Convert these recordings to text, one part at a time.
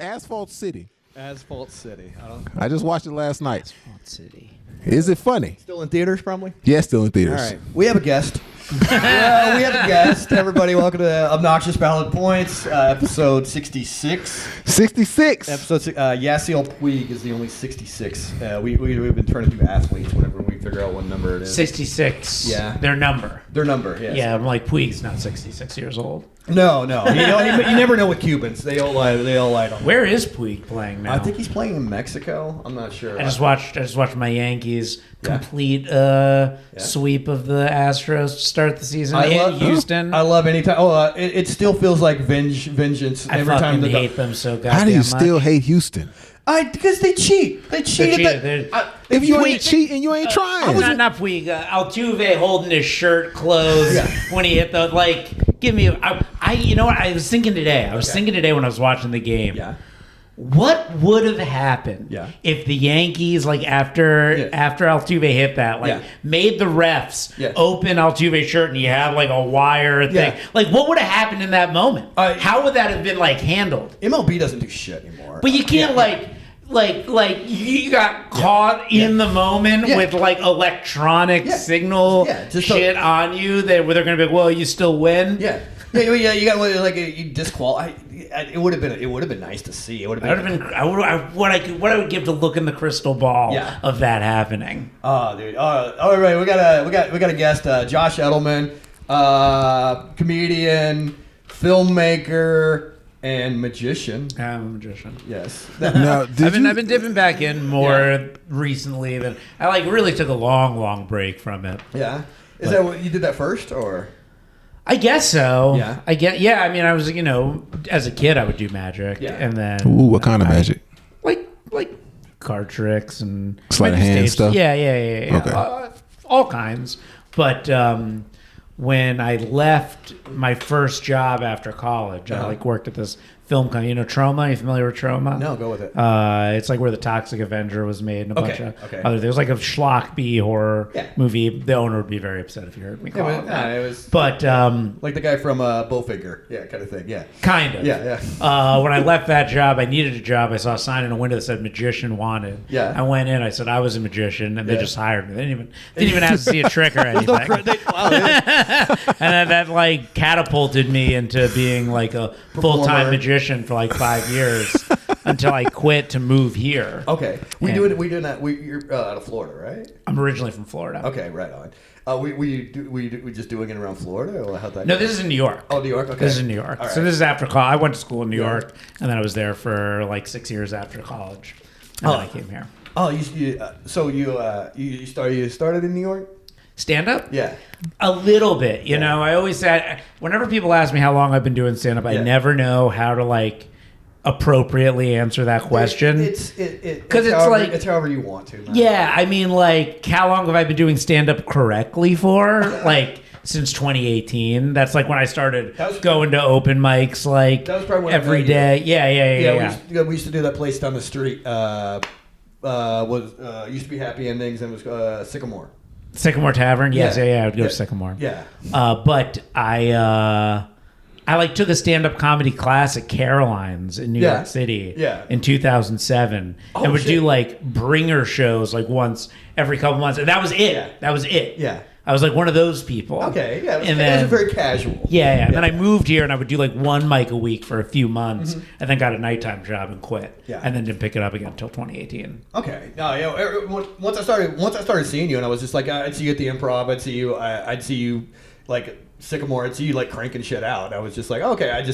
Asphalt City. Asphalt City. I just watched it last night. Asphalt City. Is it funny? Still in theaters, probably? Yeah, still in theaters. All right. We have a guest. Well, we have a guest. Everybody, welcome to Obnoxious Ballot Points, episode 66. 66. Episode Yasiel Puig is the only 66. We've been trying to do athletes whenever we figure out what number it is. 66. Yeah. Their number. Their number, yes. Yeah, I'm like, Puig's not 66 years old. No. You never know with Cubans. They all lie to him. Where is Puig playing now? I think he's playing in Mexico. I'm not sure. I just watched my Yankees complete sweep of the Astros to start the season in Houston. I love anytime. It still feels like vengeance I every time. I hate them so goddamn How do you much. still hate Houston? Because they cheat. They cheated. If you ain't cheating, you ain't trying. Not Puig. Altuve holding his shirt closed when he hit the Give me. You know what? I was thinking today. Thinking today when I was watching the game. Yeah. What would have happened if the Yankees, after Altuve hit that, made the refs open Altuve's shirt and you have a wire thing? What would have happened in that moment? How would that have been handled? MLB doesn't do shit anymore. But you can't you got caught in the moment with electronic signal shit on you where they're gonna be well, you still win. Yeah. You got you disqualify. It would have been nice to see. It would have been. What I would give to look in the crystal ball of that happening. Oh, dude. All right. We got a guest, Josh Edelman, comedian, filmmaker, and magician. I'm a magician. Yes. Now, I've been dipping back in more recently than I really took a long break from it. Yeah. Is that what you did that first or? I guess so. Yeah. I mean, I was, as a kid, I would do magic, and then. Ooh, what kind of magic? Like card tricks and sleight of hand stuff. Yeah. Okay. All kinds, but when I left my first job after college, I worked at this film company. Troma? Are you familiar with Troma? No, go with it. It's where the Toxic Avenger was made and a bunch of other. There was a schlock B horror movie. The owner would be very upset if you heard me call it that. It was but like the guy from Bowfinger, kind of thing. Yeah, kind of. Yeah. When I left that job, I needed a job. I saw a sign in a window that said "magician wanted." Yeah. I went in. I said I was a magician, and they just hired me. They didn't even have to see a trick or anything. And that catapulted me into being a full-time magician for 5 years until I quit to move here. Okay, you're out of Florida, right? I'm originally from Florida. Okay, right on. We just doing it around Florida, or how'd that No, go? this is in New York. Oh, New York. Okay, this is in New York. Right. So this is after college. I went to school in New York, and then I was there for 6 years after college, and then I came here. Oh, you started in New York? Stand up? Yeah. A little bit. You know, I always said, whenever people ask me how long I've been doing stand up, I never know how to appropriately answer that question. It's however you want to. Man. Yeah, I mean, how long have I been doing stand up correctly for? Since 2018. That's when I started going to open mics that was probably every day. Yeah. We used to do that place down the street. Used to be Happy Endings, and it was Sycamore. Sycamore Tavern? Yes, I would go to Sycamore. Yeah. But I took a stand-up comedy class at Caroline's in New York City in 2007 and would do bringer shows once every couple months. And that was it. That was it. Yeah. I was one of those people. Okay, yeah. It was very casual. Yeah. And then I moved here and I would do one mic a week for a few months and then got a nighttime job and quit. Yeah. And then didn't pick it up again until 2018. Okay. No, once I started seeing you and I was just I'd see you at the Improv, I'd see you Sycamore, I'd see you cranking shit out. I was just okay,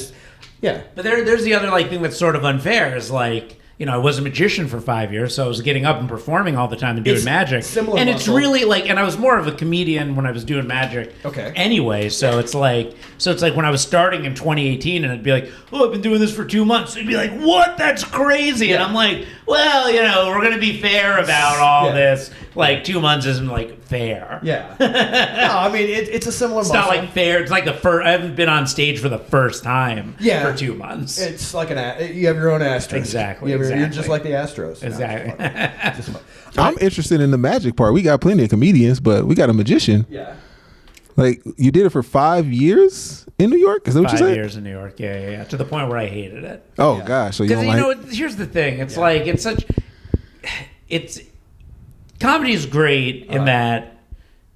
But there's the other thing that's sort of unfair is I was a magician for 5 years, so I was getting up and performing all the time and doing magic. Similar and muscle. It's really and I was more of a comedian when I was doing magic. Okay. Anyway, so it's when I was starting in 2018, and I'd be oh, I've been doing this for 2 months. It'd be what? That's crazy. Yeah. And I'm well, we're gonna be fair about all this. 2 months isn't fair. Yeah. No, I mean it's a similar. It's muscle. not fair. It's the first. I haven't been on stage for the first time. For 2 months. It's you have your own asterisk. Exactly. You're just like the Astros. Exactly. I'm interested in the magic part. We got plenty of comedians, but we got a magician. Yeah. Like you did it for 5 years in New York? Is that what you said? 5 years in New York, yeah. To the point where I hated it. Oh gosh, so you don't like? Here's the thing. It's like comedy is great in that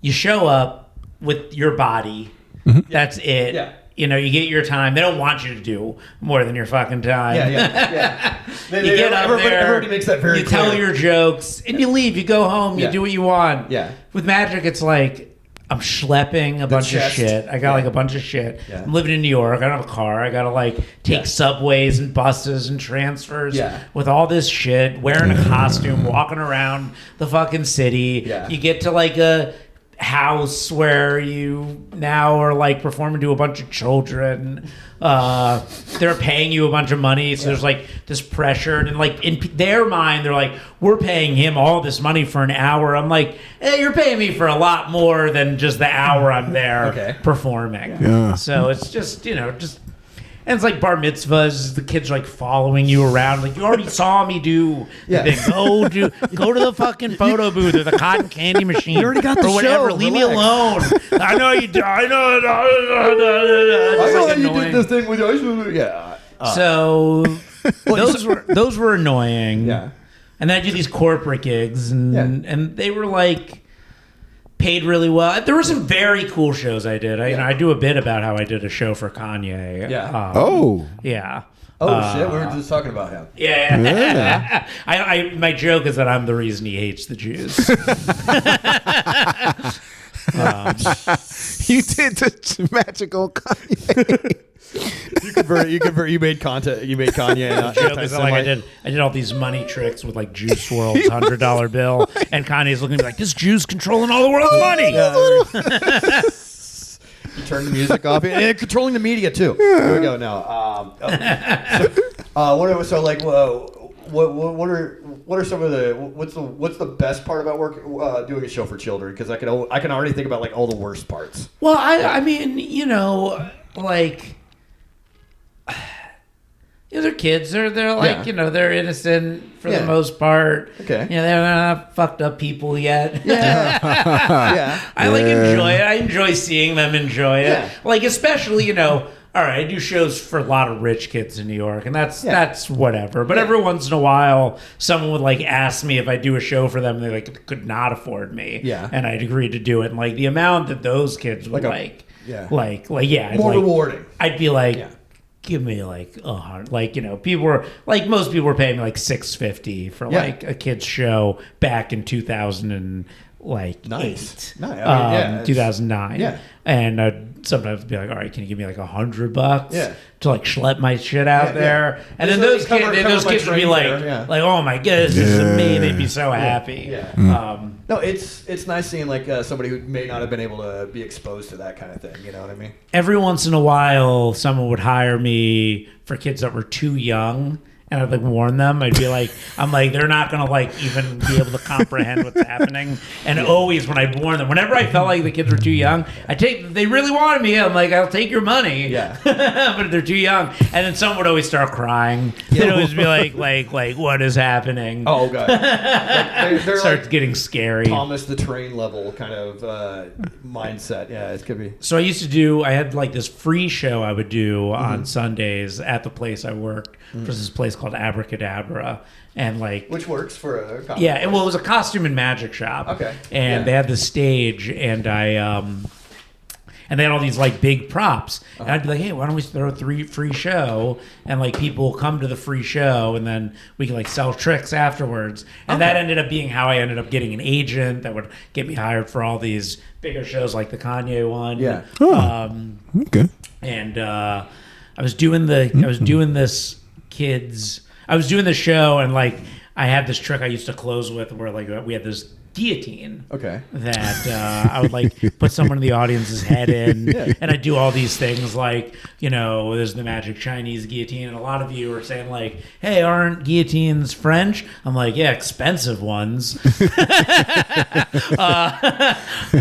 you show up with your body. Mm-hmm. That's it. Yeah. You get your time. They don't want you to do more than your fucking time. Yeah. You get up there. Everybody makes that very You clear. tell your jokes, and you leave. You go home. You do what you want. Yeah. With magic, it's like I'm schlepping a bunch of shit. I got like a bunch of shit. Yeah. I'm living in New York. I don't have a car. I got to like take subways and buses and transfers with all this shit, wearing a costume, walking around the fucking city. Yeah. You get to like a house where you now are like performing to a bunch of children. They're paying you a bunch of money, so there's like this pressure, and like in their mind they're like, we're paying him all this money for an hour. I'm like, hey, you're paying me for a lot more than just the hour I'm there performing. So it's just and it's like bar mitzvahs, the kids are like following you around. Like, you already saw me do the thing. Go to the fucking photo booth or the cotton candy machine. You already got the or whatever. show. Leave me alone. I know you do. I know. I know like how you did this thing with your... Yeah. So those were annoying. Yeah. And then I do these corporate gigs, and they were like paid really well. There were some very cool shows I did. I do a bit about how I did a show for Kanye. Yeah. Yeah. Shit! We were just talking about him. Yeah. My joke is that I'm the reason he hates the Jews. You did the magical Kanye. You convert. You made content. You made Kanye. Joke is that, like, I did all these money tricks with like Juice WRLD's $100 bill, and Kanye's looking at me like, this Jew's controlling all the world's money. You turn the music off and controlling the media too. Here we go now. What are some of the what's the best part about doing a show for children? Because I can already think about like all the worst parts. Well, I mean, like, they're kids. They're like, they're innocent for the most part. Okay. They're not fucked up people yet. Yeah. I enjoy it. I enjoy seeing them enjoy it. Yeah. Like, especially, all right, I do shows for a lot of rich kids in New York, and that's whatever. But every once in a while, someone would like ask me if I do a show for them, and they like could not afford me. Yeah. And I'd agree to do it. And like the amount that those kids would more rewarding. I'd be like, give me like $100. Like, people were like, most people were paying me like $650 for like a kid's show back in 2000 and like nice. 2009. Yeah. And I'd sometimes be like, all right, can you give me like $100 to like schlep my shit out there? And then those kids would be like, oh my goodness, this is me. They'd be so happy. Yeah. No, it's nice seeing like somebody who may not have been able to be exposed to that kind of thing. You know what I mean? Every once in a while, someone would hire me for kids that were too young. And I'd like warn them. I'd be like, they're not gonna like even be able to comprehend what's happening. And always when I'd warn them, whenever I felt like the kids were too young, they really wanted me. I'm like, I'll take your money. Yeah. But they're too young. And then someone would always start crying. They'd always be like, what is happening? Oh god. They're starts like getting scary. Thomas the Train level kind of mindset. Yeah, it could be. So I had like this free show I would do on Sundays at the place I worked. Which was this place called Abracadabra, and like, which works for a costume. Yeah, it was a costume and magic shop. Okay, and they had the stage, and and they had all these like big props, and I'd be like, hey, why don't we throw a free show, and like people come to the free show, and then we can like sell tricks afterwards, and that ended up being how I ended up getting an agent that would get me hired for all these bigger shows like the Kanye one. Yeah. Okay. And I was doing this show, and like I had this trick I used to close with where like we had this guillotine that I would like put someone in the audience's head in, and I do all these things like, there's the magic Chinese guillotine, and a lot of you are saying like, hey, aren't guillotines French? I'm like, yeah, expensive ones. And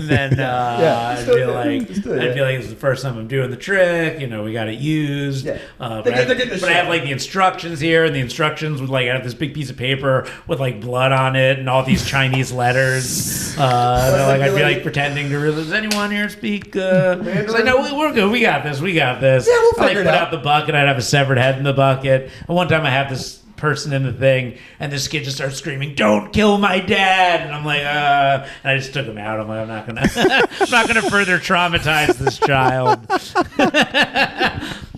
then I'd be like, this is the first time I'm doing the trick, we got it used. But I have like the instructions here, and the instructions would like, I have this big piece of paper with like blood on it and all these Chinese letters. letters. I'd be like pretending to really. Does anyone here speak? Like, no, we're good. We got this. Yeah, we'll figure it put out. out the bucket. I'd have a severed head in the bucket. And one time I have this person in the thing, and this kid just starts screaming, "Don't kill my dad!" And I'm like, and I just took him out. I'm like, I'm not gonna further traumatize this child.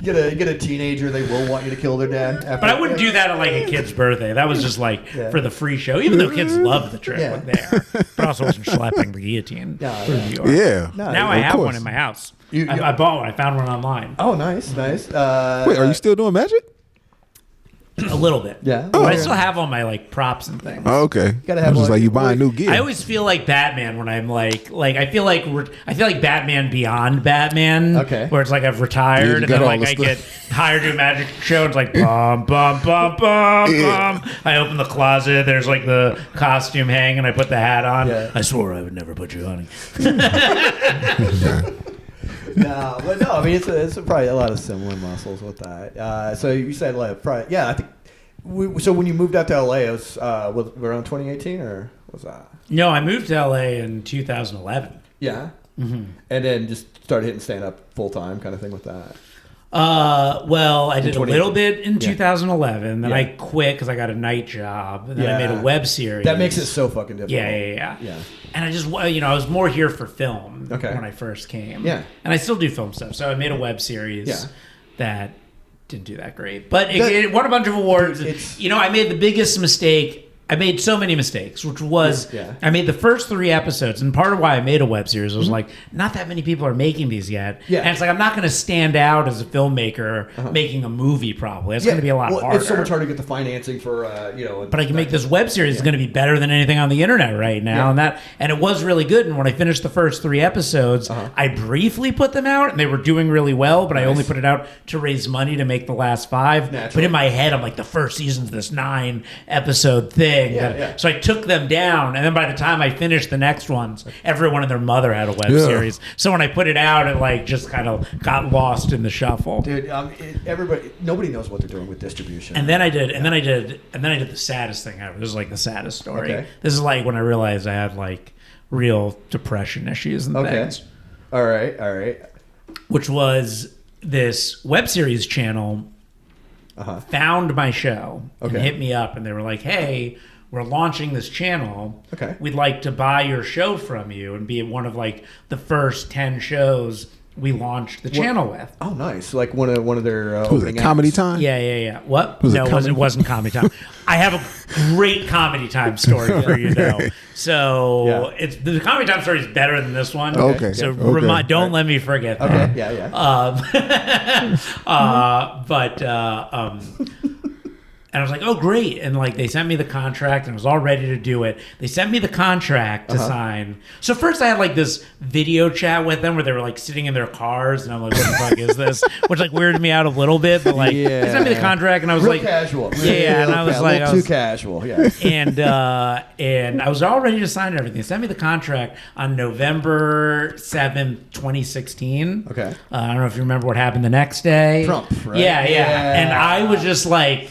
Get a teenager, they will want you to kill their dad. But I wouldn't do that at like a kid's birthday. That was just like for the free show, even though kids love the trick when there. But also wasn't schlepping the guillotine. Yeah. Now I have one in my house. I bought one. I found one online. Oh, nice. Wait, are you still doing magic? A little bit. Yeah. But I still have all my like props and things. Oh, okay. Gotta have I'm just one. like you buying new gear. I always feel like Batman when I'm like I feel like Batman beyond Batman. Okay. Where it's like I've retired and then like I get hired to a magic show. It's like bum bum bum bum bum. I open the closet. There's like the costume hanging. I put the hat on. Yeah. I swore I would never put you on. No, but no. I mean, it's probably a lot of similar muscles with that. So you said like probably I think. So when you moved out to LA, it was around 2018 or was that? No, I moved to LA in 2011. Yeah. Mm-hmm. And then just started hitting stand up full time kind of thing with that. Well, I did a little bit in 2011. Then I quit because I got a night job. And then I made a web series. That makes it so fucking difficult. Yeah. And I just, I was more here for film when I first came. Yeah. And I still do film stuff. So I made a web series that didn't do that great. But it won a bunch of awards. I made the biggest mistake. I made so many mistakes, which was I made the first 3 episodes, and part of why I made a web series was like, not that many people are making these yet. Yeah. And it's like, I'm not going to stand out as a filmmaker making a movie probably. It's going to be a lot harder. It's so much harder to get the financing for, But I can make this web series. It's going to be better than anything on the internet right now. And it was really good. And when I finished the first 3 episodes, I briefly put them out, and they were doing really well, but I only put it out to raise money to make the last 5. Naturally. But in my head, I'm like, the first season's this 9-episode thing. So I took them down, and then by the time I finished the next ones, everyone and their mother had a web series. So when I put it out, it like just kind of got lost in the shuffle. Dude, nobody knows what they're doing with distribution. And then I did the saddest thing ever. This is like the saddest story. Okay. This is like when I realized I had like real depression issues and things. All right. Which was this web series channel found my show and hit me up, and they were like, "Hey, we're launching this channel. We'd like to buy your show from you and be one of like the first 10 shows we launched the channel with." Oh, nice! Like one of their was it Comedy Time? Yeah. What? It wasn't Comedy Time. I have a great Comedy Time story for you, though. So it's the Comedy Time story is better than this one. Okay. So don't let me forget that. Okay. Yeah. And I was like, oh, great. And like they sent me the contract and I was all ready to do it. They sent me the contract to sign. So first I had like this video chat with them where they were like sitting in their cars and I'm like, what the fuck is this? Which like weirded me out a little bit. But like they sent me the contract and I was real like. Casual. And I was like. Too casual. Yeah. And I was all ready to sign everything. They sent me the contract on November 7th, 2016. Okay. I don't know if you remember what happened the next day. Trump, right? Yeah. And I was just like.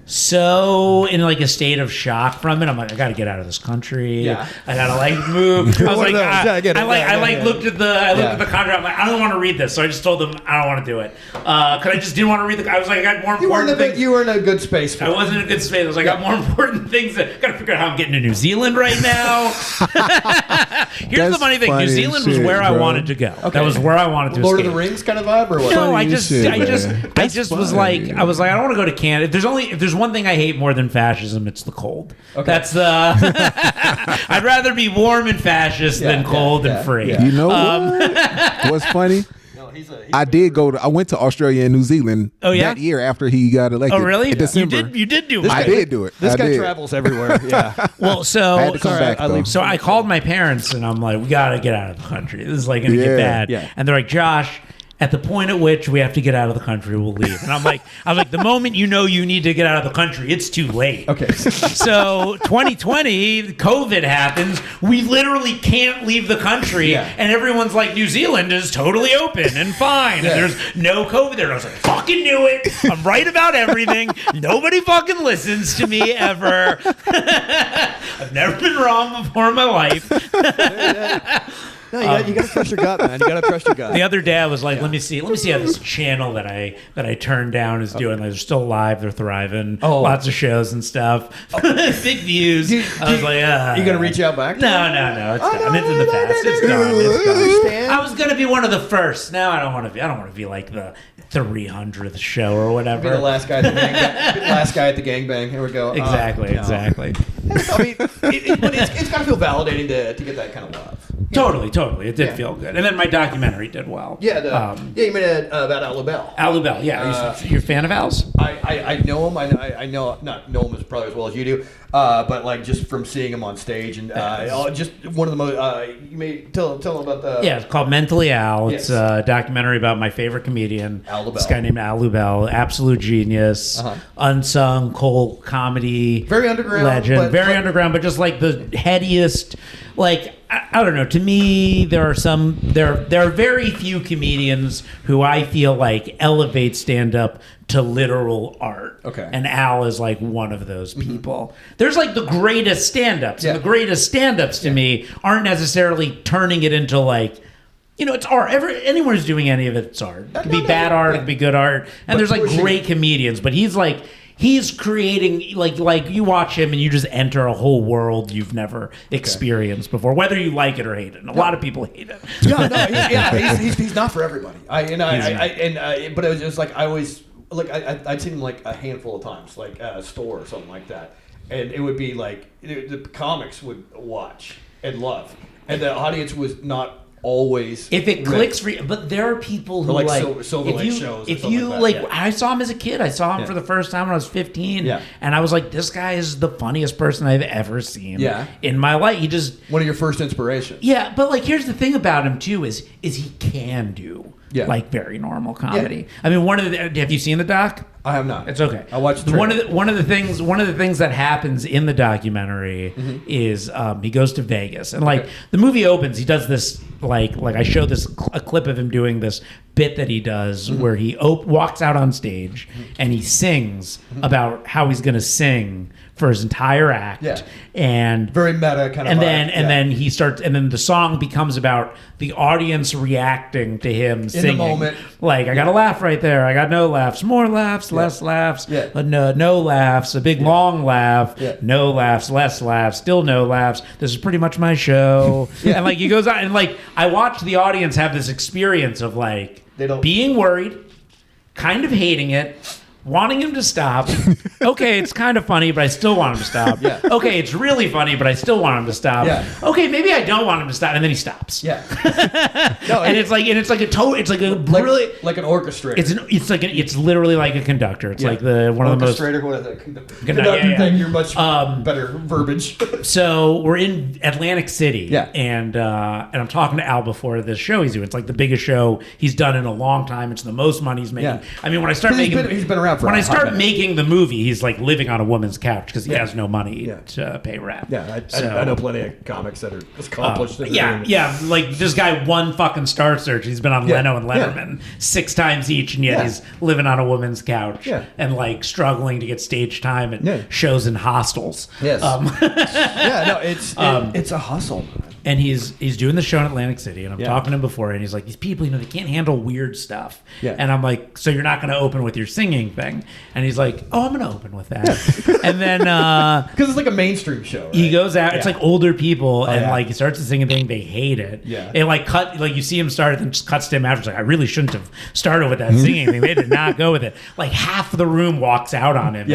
So in like a state of shock from it, I'm like, I gotta get out of this country. Yeah. I gotta like move. I was like, I looked at the contract. I'm like, I don't want to read this. So I just told them I don't want to do it because I just didn't want to read I was like, I got more important things. You were in a good space. For I wasn't in a good space. I was like, I got more important things. Gotta figure out how I'm getting to New Zealand right now. Here's the funny thing: New Zealand was where I wanted to go. Okay. That was where I wanted to. Lord escape. of the Rings kind of vibe, or what? No, I just was like, I was like, I don't want to go to Canada. If there's one thing I hate more than fascism, it's the cold. Okay. That's the. I'd rather be warm and fascist than cold and free. You know what? What's funny? I went to Australia and New Zealand that year after he got elected. Oh, really? In December. You did do it. I did do it. This guy travels everywhere. Yeah. Well, so I had to come back, though. So I called my parents and I'm like, we got to get out of the country. This is like going to get bad. Yeah. And they're like, Josh. at the point at which we have to get out of the country, we'll leave. And I was like, the moment you know you need to get out of the country, it's too late. Okay. So 2020, COVID happens. We literally can't leave the country. Yeah. And everyone's like, New Zealand is totally open and fine. Yeah. And there's no COVID there. And I was like, fucking knew it. I'm right about everything. Nobody fucking listens to me ever. I've never been wrong before in my life. No, you got to trust your gut, man. You got to trust your gut. The other day, I was like, let me see how this channel that I turned down is doing. Like, they're still alive, they're thriving, lots of shows and stuff, big views. I was like, you gonna reach out back? No, it's done. It's in the past. It's gone. I was gonna be one of the first. Now I don't want to be. I don't want to be like the 300th show or whatever. Be the last guy at the gangbang. Last guy at the gangbang. Here we go. Exactly. I mean, but it's got to feel validating to get that kind of love. Totally. It did feel good. And then my documentary did well. Yeah, you made it about Al Lubel. Al Lubel, yeah. You're a fan of Al's? I know him. I know not know him as probably as well as you do, but like just from seeing him on stage and just one of the most. You may tell him about the. Yeah, it's called Mentally Al. Yes. It's a documentary about my favorite comedian, Al Lubel. This guy named Al Lubel, absolute genius, unsung cult comedy, very underground legend, very underground, but just like the headiest. Like I don't know. To me, there are very few comedians who I feel like elevate stand up to literal art. Okay. And Al is like one of those people. There's like the greatest stand-ups. Yeah. And the greatest stand-ups to me aren't necessarily turning it into like, it's art. Anyone who's doing any of it, it's art. It could be bad art, it could be good art. And there's like great comedians, but he's creating like you watch him and you just enter a whole world you've never experienced before, whether you like it or hate it. And a lot of people hate it. He's not for everybody. But it was just like I always I'd seen him like a handful of times, like at a store or something like that, and it would be like the comics would watch and love, and the audience was not always if it clicks for you, but there are people who Silver Lake shows. If you I saw him as a kid. I saw him for the first time when I was 15, and I was like, this guy is the funniest person I've ever seen. In my life, he just one of your first inspirations. Yeah, but like here's the thing about him too is he can do like very normal comedy. I mean, have you seen the doc? I have not. It's okay. I watched the one of the things that happens in the documentary is he goes to Vegas and the movie opens. He does this like I showed a clip of him doing this bit that he does where he walks out on stage and he sings about how he's going to sing for his entire act, and very meta kind of. Then he starts, and then the song becomes about the audience reacting to him singing. In the moment, like I got a laugh right there, I got no laughs, more laughs, less laughs, no laughs, a big long laugh, no laughs, less laughs, still no laughs. This is pretty much my show, and like he goes on, and like I watch the audience have this experience of like being worried, kind of hating it. Wanting him to stop. Okay, it's kind of funny, but I still want him to stop. Okay, it's really funny, but I still want him to stop. Okay, maybe I don't want him to stop, and then he stops. It's like a really like an orchestrator. It's literally like a conductor. It's like one of the most orchestrator. What is it? Conductor. Thank you. Much better verbiage. So we're in Atlantic City, and I'm talking to Al before this show he's doing. It's like the biggest show he's done in a long time. It's the most money he's making. I mean, when I start making, he's been around. When I start making the movie, he's like living on a woman's couch because he has no money to pay rent. I know plenty of comics that are accomplished. Like this guy won fucking Star Search. He's been on Leno and Letterman 6 times each, and yet he's living on a woman's couch and like struggling to get stage time at shows in hostels. It's a hustle. And he's doing the show in Atlantic City, and I'm talking to him before, and he's like, these people, they can't handle weird stuff. And I'm like, so you're not going to open with your singing thing? And he's like, oh, I'm going to open with that. And then because it's like a mainstream show, right? He goes out. It's like older people, and like he starts to sing a thing, they hate it. And like you see him start, and then just cuts to him after. It's like, I really shouldn't have started with that singing thing. They did not go with it. Like half the room walks out on him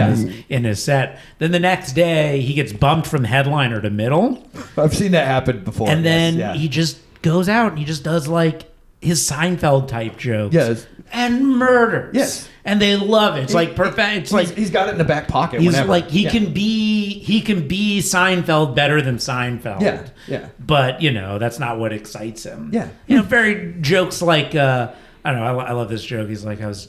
in his set. Then the next day, he gets bumped from headliner to middle. I've seen that happen before. And then he just goes out and he just does like his Seinfeld type jokes and murders. And they love it. It's like perfect. It's he's got it in the back pocket. He's whenever. like he can be Seinfeld better than Seinfeld. But that's not what excites him. Very jokes like I don't know. I love this joke. He's like, I was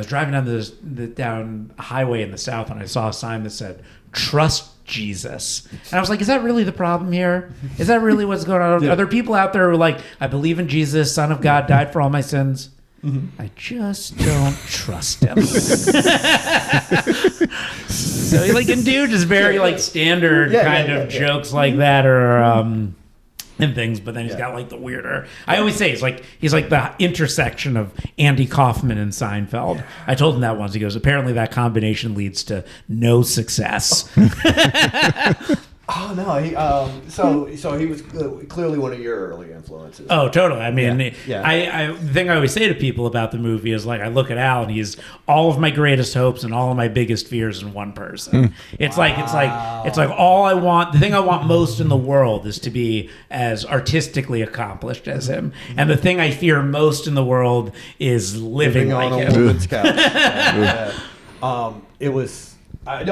driving down down a highway in the South, and I saw a sign that said, "Trust Jesus." And I was like, is that really the problem here? Is that really what's going on? Are there people out there who are like, I believe in Jesus, Son of God, died for all my sins? Mm-hmm. I just don't trust him. So he like can do just very like standard kind of jokes like that, or and things, but then he's got like the weirder. I always say he's like the intersection of Andy Kaufman and Seinfeld. I told him that once. He goes, apparently that combination leads to no success. Oh no! So he was clearly one of your early influences. Oh, totally. I mean, the thing I always say to people about the movie is like, I look at Al and he's all of my greatest hopes and all of my biggest fears in one person. It's like all I want. The thing I want most in the world is to be as artistically accomplished as him, and the thing I fear most in the world is living like on him. A woman's couch. It was. I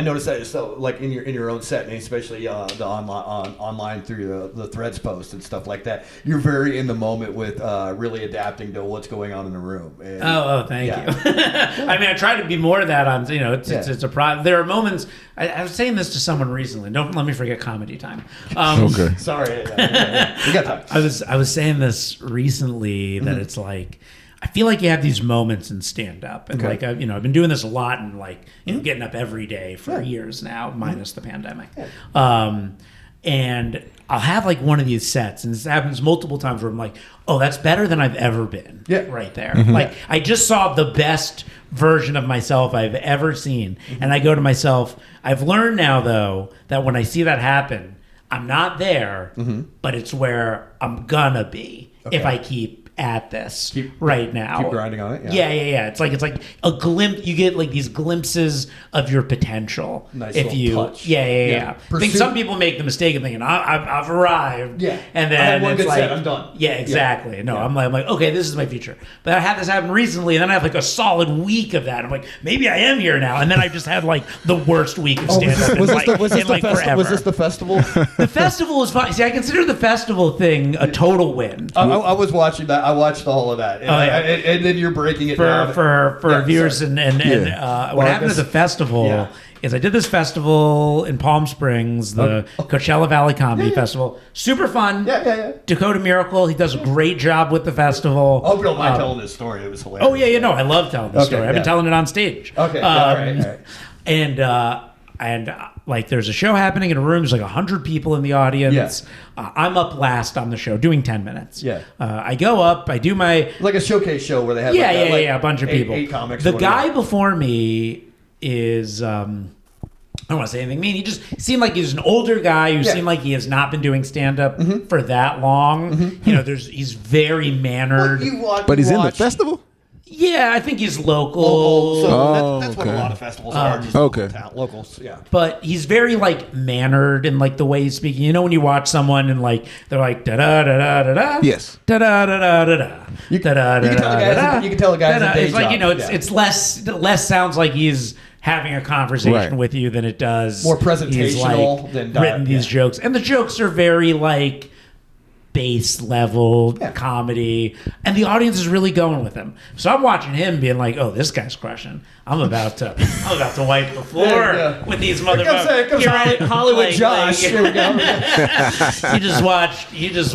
noticed that. So like in your own set, and especially the online through the threads post and stuff like that, you're very in the moment with really adapting to what's going on in the room. And, thank you. I mean, I try to be more of that on, it's a problem. There are moments. I was saying this to someone recently. Don't let me forget comedy time. Okay. Sorry, we got time. I was saying this recently that it's like, I feel like you have these moments in stand-up, and like I've been doing this a lot, and like getting up every day for years now, minus the pandemic. And I'll have like one of these sets, and this happens multiple times where I'm like, oh, that's better than I've ever been. Right there. Like I just saw the best version of myself I've ever seen, and I go to myself. I've learned now though that when I see that happen, I'm not there, but it's where I'm gonna be if I keep at this right now. Keep grinding on it. Yeah. It's like a glimpse. You get like these glimpses of your potential. Nice if little you, touch. I think some people make the mistake of thinking I've arrived. Yeah. And then I had one it's good like, set, I'm done. Yeah, exactly. No, I'm like, okay, this is my future. But I had this happen recently, and then I have like a solid week of that. I'm like, maybe I am here now. And then I just had like the worst week of stand-up Was this the festival? The festival was fun. See, I consider the festival thing a total win. I was watching that. I watched the whole of that, and then you're breaking it for viewers. And what happened at the festival is I did this festival in Palm Springs, the Coachella Valley Comedy Festival. Super fun. Dakota Miracle, he does a great job with the festival. I hope you don't mind telling this story. It was hilarious. Oh yeah, I love telling this story. I've been telling it on stage. Okay, all right. And like there's a show happening in a room. There's like 100 people in the audience. I'm up last on the show doing 10 minutes. I go up. I do my like a showcase show where they have a bunch of people. 8 comics. The guy before me is I don't want to say anything mean. He just seemed like he's an older guy who seemed like he has not been doing stand-up for that long. He's very mannered. But he's in the festival? Yeah, I think he's local. So that's what a lot of festivals are. Just locals, But he's very like mannered in like the way he's speaking. You know when you watch someone and like they're like da da da da da da. Yes. Da da da da da da. You can tell the guy's a day It's like it's less sounds like he's having a conversation with you than it does. More presentational than written these jokes, and the jokes are very like base level comedy, and the audience is really going with him. So I'm watching him being like, "Oh, this guy's crushing. I'm about to wipe the floor with these motherfuckers." Hollywood Josh. Here we go. You just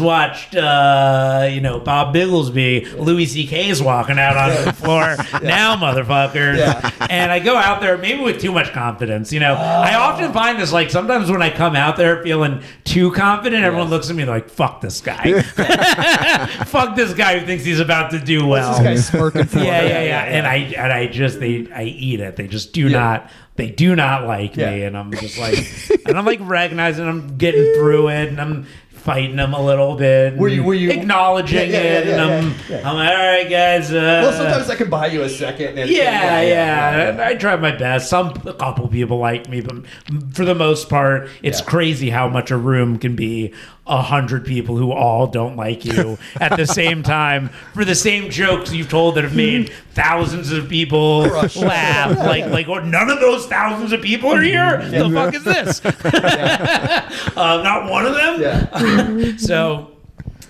watched Bob Bigglesby. Louis C.K.'s walking out onto the floor now, motherfuckers. And I go out there maybe with too much confidence. I often find this like sometimes when I come out there feeling too confident, everyone looks at me like, "Fuck this guy." Fuck this guy who thinks he's about to do well. What's this guy smirking for? And I eat it. They just do not. They do not like me, and I'm just like, and I'm like recognizing I'm getting through it, and I'm fighting them a little bit. Were you acknowledging it? And I'm like, all right, guys. Well, sometimes I can buy you a second. And I try my best. A couple people like me, but for the most part, it's crazy how much a room can be 100 people who all don't like you at the same time for the same jokes you've told that have made thousands of people laugh. Like none of those thousands of people are here. The fuck is this? Not one of them. So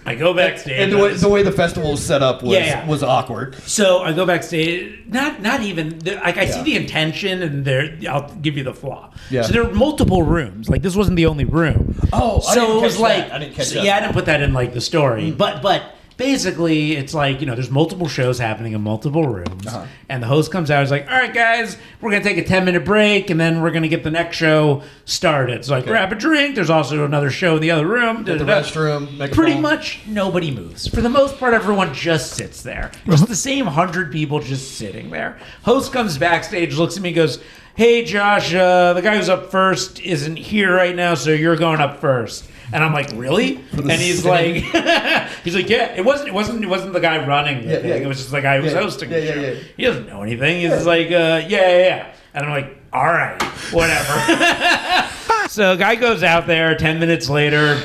I go backstage. And the way the festival was set up was awkward. So I go backstage. Not even like I see the intention, and I'll give you the flaw. Yeah. So there were multiple rooms. Like this wasn't the only room. Oh, so it was like I didn't catch that. Yeah, I didn't put that in like the story, but. Basically, it's like, there's multiple shows happening in multiple rooms. And the host comes out and is like, all right, guys, we're going to take a 10-minute break, and then we're going to get the next show started. So, grab a drink. There's also another show in the other room. The restroom. Pretty much nobody moves. For the most part, everyone just sits there. Just the same 100 people just sitting there. Host comes backstage, looks at me, goes, hey, Josh, the guy who's up first isn't here right now, so you're going up first. And I'm like, really? And he's like, yeah. It wasn't the guy running the thing. It was just the guy who was hosting the show. He doesn't know anything. He's just like, yeah. And I'm like, all right, whatever. So guy goes out there. 10 minutes later,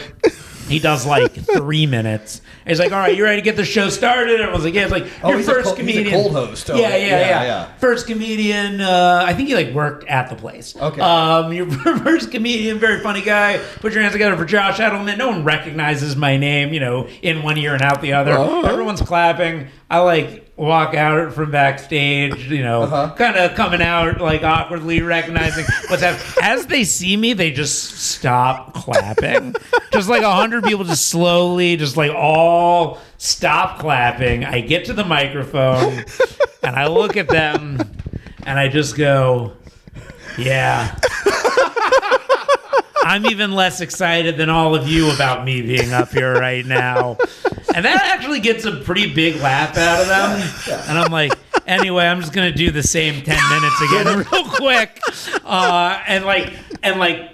he does like 3 minutes. He's like, all right, you ready to get the show started? And I was like, yeah. It's like, your first comedian. He's a cold host. Yeah. First comedian. I think he like worked at the place. Okay. Your first comedian, very funny guy. Put your hands together for Josh Edelman. No one recognizes my name, in one ear and out the other. Everyone's clapping. I like walk out from backstage, kind of coming out like awkwardly recognizing what's happening. As they see me, they just stop clapping. Just like 100 people just slowly, just like all stop clapping. I get to the microphone and I look at them and I just go, yeah. I'm even less excited than all of you about me being up here right now. And that actually gets a pretty big laugh out of them. And I'm like, anyway, I'm just going to do the same 10 minutes again real quick. And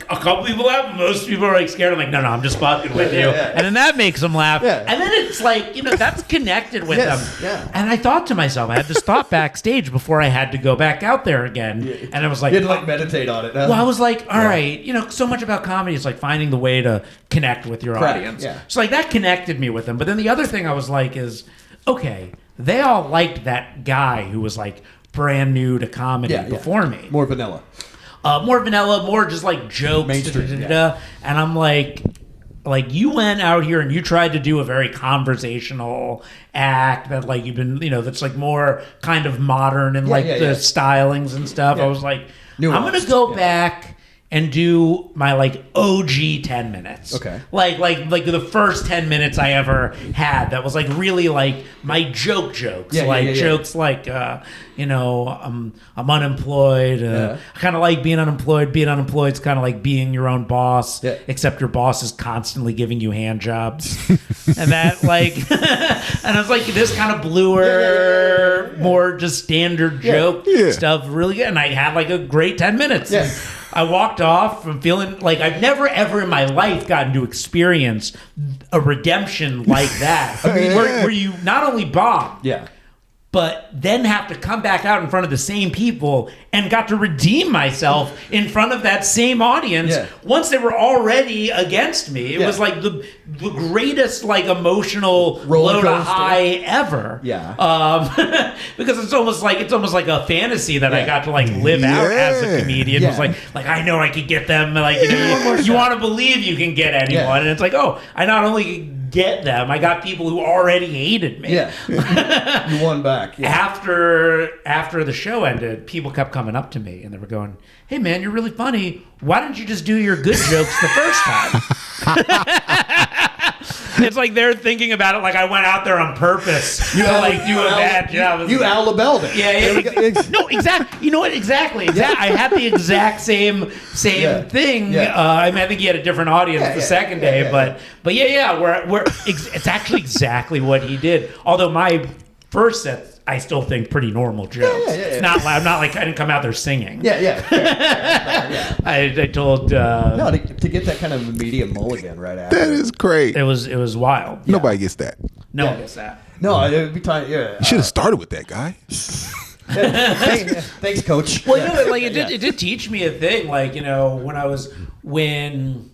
a couple people laugh. Most people are like scared. I'm like, no, I'm just fucking with you. And then that makes them laugh. And then it's like, that's connected with them. Yeah. And I thought to myself, I had to stop backstage before I had to go back out there again. And I was like, you had to meditate on it. Well, I was like, all right, so much about comedy is like finding the way to connect with your audience. Yeah. So like that connected me with them. But then the other thing I was like is, okay, they all liked that guy who was like brand new to comedy before me. More vanilla, more just like jokes. Mainstream, And I'm like you went out here and you tried to do a very conversational act that like you've been, that's like more kind of modern and the stylings and stuff. I was like, nuanced. I'm going to go back and do my like OG 10 minutes. Okay. Like the first 10 minutes I ever had that was like really like my jokes. Jokes like, I'm unemployed. I kind of like being unemployed. Being unemployed is kind of like being your own boss, except your boss is constantly giving you hand jobs. And that like, and I was like, this kind of bluer, more just standard joke stuff really good. And I had like a great 10 minutes. Yeah. I walked off from feeling like I've never ever in my life gotten to experience a redemption like that. Where you not only bomb, but then have to come back out in front of the same people and got to redeem myself in front of that same audience once they were already against me. It was like the greatest like emotional low to high ever. Because it's almost like a fantasy that I got to like live out as a comedian. It was like I know I could get them. Like you want to believe you can get anyone, and it's like, oh, I not only get them, I got people who already hated me. You won back. After the show ended, people kept coming up to me and they were going, hey man, you're really funny. Why don't you just do your good jokes the first time? It's like they're thinking about it like I went out there on purpose to like do a bad job. You Al Lubel it. Yeah. No, exactly. You know what? Exactly. I had the exact same thing. I think he had a different audience the second day, but it's actually exactly what he did. Although my first set, I still think pretty normal jokes. It's not loud. Not like I didn't come out there singing. Fair. I told to get that kind of immediate mulligan right after. That is great. It was wild. Nobody gets that. No one gets that. No, it'd be time. Yeah, you should have started with that guy. Thanks, coach. Well, it did teach me a thing. Like when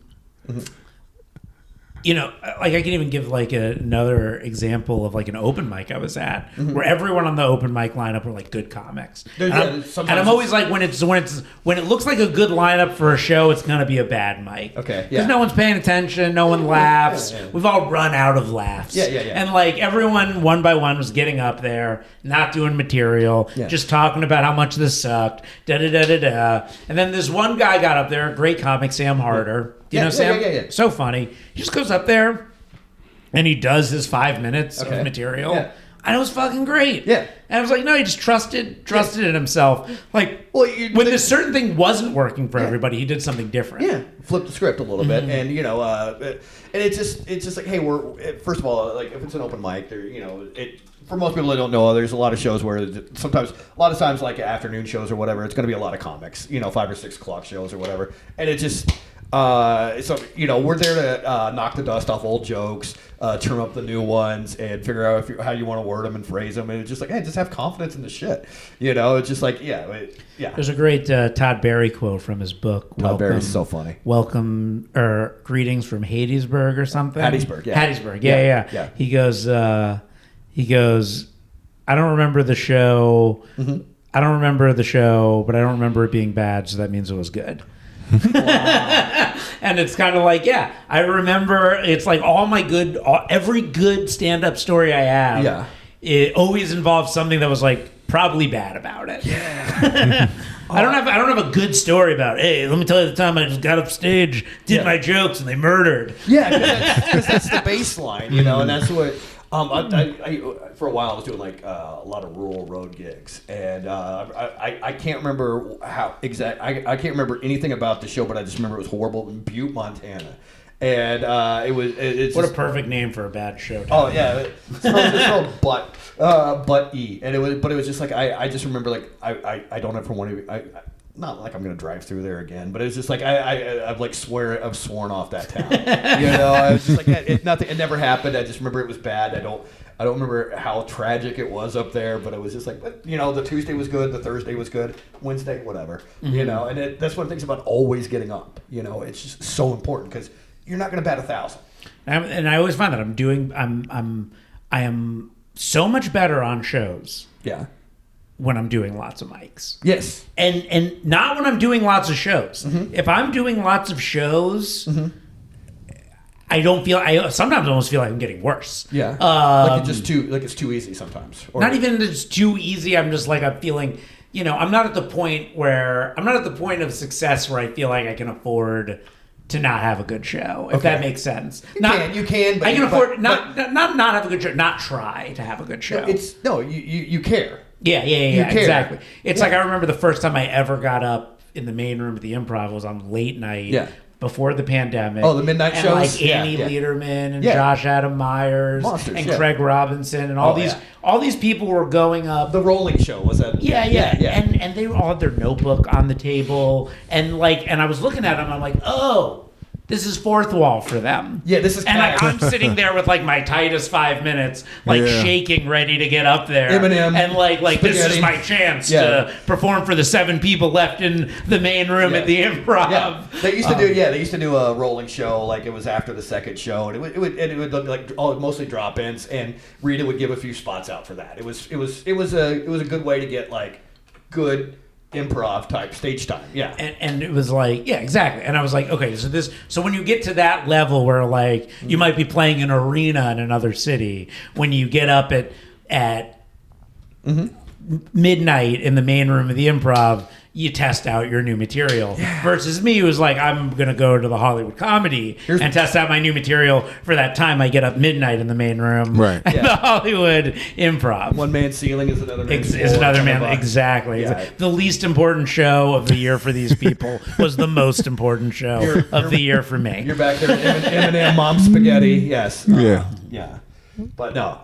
you know, like I can even give like another example of like an open mic I was at where everyone on the open mic lineup were like good comics. And I'm always like when it looks like a good lineup for a show, it's gonna be a bad mic. Okay. Because no one's paying attention, no one laughs. Yeah. We've all run out of laughs. Yeah. And like everyone one by one was getting up there, not doing material, just talking about how much this sucked. And then this one guy got up there, a great comic, Sam Harder. You know Sam? Yeah. So funny. He just goes up there and he does his 5 minutes of material. Yeah. And it was fucking great. Yeah. And I was like, no, he just trusted in himself. Like, when this certain thing wasn't working for everybody, he did something different. Yeah. Flipped the script a little bit. And, you know, and it's just like, hey, first of all, like, if it's an open mic, there, you know, for most people that don't know, there's a lot of shows where a lot of times, like afternoon shows or whatever, it's going to be a lot of comics, you know, 5 or 6 o'clock shows or whatever. And it just... so, you know, we're there to knock the dust off old jokes, trim up the new ones, and figure out how you want to word them and phrase them. And it's just like, hey, just have confidence in the shit. You know, it's just like, yeah. There's a great Todd Barry quote from his book. Todd Barry's so funny. Welcome, or greetings from Hattiesburg or something. Hattiesburg, yeah. Hattiesburg, yeah. He goes, I don't remember the show. I don't remember the show, but I don't remember it being bad, so that means it was good. And it's kind of like, I remember it's like every good stand-up story I have, it always involves something that was like probably bad about it. I don't have a good story about it. Hey, let me tell you the time I just got up stage, did my jokes, and they murdered. Because that's the baseline, you know, and that's what. I for a while I was doing like a lot of rural road gigs, and I can't remember how exact. I can't remember anything about the show, but I just remember it was horrible in Butte, Montana, and it's what a perfect name for a bad show. Oh yeah, it's called Butt E, and it was just like I just remember like I don't ever want to. Not like I'm gonna drive through there again, but it's just like I've sworn off that town. You know, I was just like it never happened. I just remember it was bad. I don't remember how tragic it was up there, but it was just like, you know, the Tuesday was good, the Thursday was good, Wednesday whatever. You know, and that's one of the things about always getting up. You know, it's just so important because you're not gonna bat 1,000. And I always find that I am so much better on shows. Yeah. When I'm doing lots of mics. Yes. And not when I'm doing lots of shows. If I'm doing lots of shows, I sometimes almost feel like I'm getting worse. Yeah. Like it's too easy sometimes. Or not even that it's too easy. I'm just like, I'm feeling, you know, I'm not at the point of success where I feel like I can afford to not have a good show, if that makes sense. You can. But I can afford not have a good show, not try to have a good show. You care. Yeah, exactly. It's like I remember the first time I ever got up in the main room of the Improv was on late night before the pandemic. Oh, the midnight shows? Like Annie Lederman and Josh Adam Myers and Craig Robinson and all these people were going up. The Rolling Show was that? Yeah. And they all had their notebook on the table and I was looking at them. I'm like, oh. This is fourth wall for them. Yeah, this is. And I'm sitting there with like my tightest 5 minutes, shaking, ready to get up there. Eminem, and like this is my chance to perform for the 7 people left in the main room at the Improv. Yeah. They used to do a rolling show, like it was after the second show, and it would look like mostly drop-ins, and Rita would give a few spots out for that. It was a good way to get like good improv type stage time. And it was like, exactly. And I was like, okay, so when you get to that level where like you might be playing an arena in another city, when you get up at midnight in the main room of the Improv, you test out your new material. Versus me, who's like, I'm going to go to the Hollywood Comedy and test out my new material for that time I get up midnight in the main room. Right. At the Hollywood Improv. One man's ceiling is another man's Exactly. Yeah. The least important show of the year for these people was the most important show of the year for me. You're back there with Eminem, Mom Spaghetti. Yes. Yeah. But no,